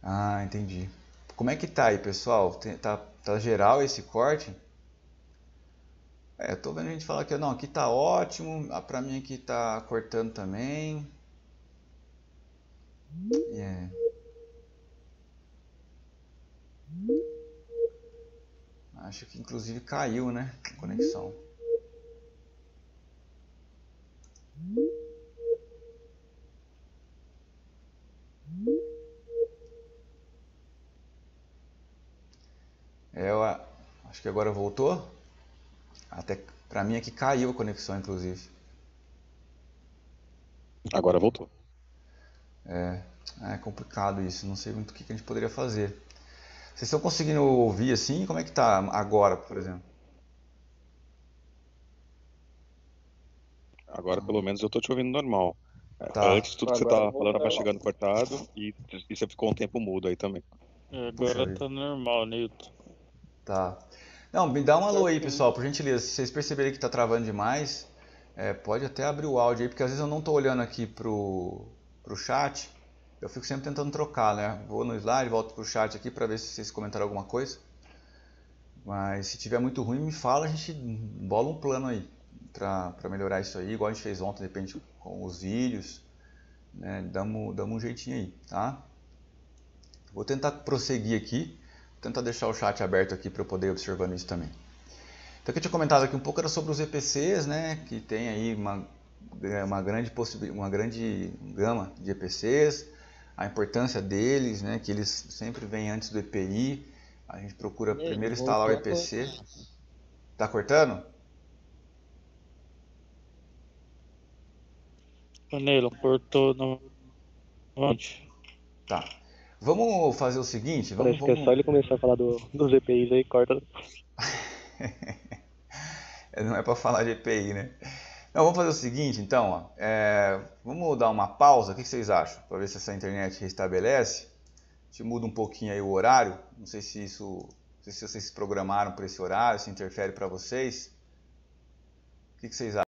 Ah, entendi. Como é que tá aí, pessoal? Tá geral esse corte? Eu tô vendo a gente falar que não, aqui tá ótimo, pra mim aqui tá cortando também. Acho que inclusive caiu, né, a conexão. Eu acho que agora voltou. Até pra mim aqui caiu a conexão, inclusive. Agora voltou. É complicado isso, não sei muito o que a gente poderia fazer. Vocês estão conseguindo ouvir assim? Como é que tá agora, por exemplo? Agora pelo menos eu tô te ouvindo normal. Tá, Antes tudo que você tava falando tava chegando cortado e você ficou um tempo mudo aí também. puxa Agora vida. tá normal, Newton. Tá. Não, me dá um alô aí, pessoal, por gentileza. Se vocês perceberem que tá travando demais, pode até abrir o áudio aí, porque às vezes eu não tô olhando aqui pro chat. Eu fico sempre tentando trocar, né? Vou no slide, volto pro chat aqui pra ver se vocês comentaram alguma coisa. Mas se tiver muito ruim, me fala, a gente bola um plano aí pra melhorar isso aí, igual a gente fez ontem, de repente com os vídeos, né? Damos um jeitinho aí, tá? Vou tentar prosseguir aqui, vou tentar deixar o chat aberto aqui para eu poder ir observando isso também. Então, o que eu tinha comentado aqui um pouco era sobre os EPCs, né? Que tem aí uma grande gama de EPCs, a importância deles, né? Que eles sempre vêm antes do EPI. A gente procura primeiro instalar o EPC. Tá cortando? Nilo, cortou no. Tá. Vamos fazer o seguinte, Parece que é só ele começar a falar dos EPIs aí, corta. Não é para falar de EPI, né? Não, vamos fazer o seguinte, então, ó, vamos dar uma pausa, o que vocês acham? Para ver se essa internet restabelece. A gente muda um pouquinho aí o horário, não sei se vocês se programaram para esse horário, se interfere para vocês. O que vocês acham?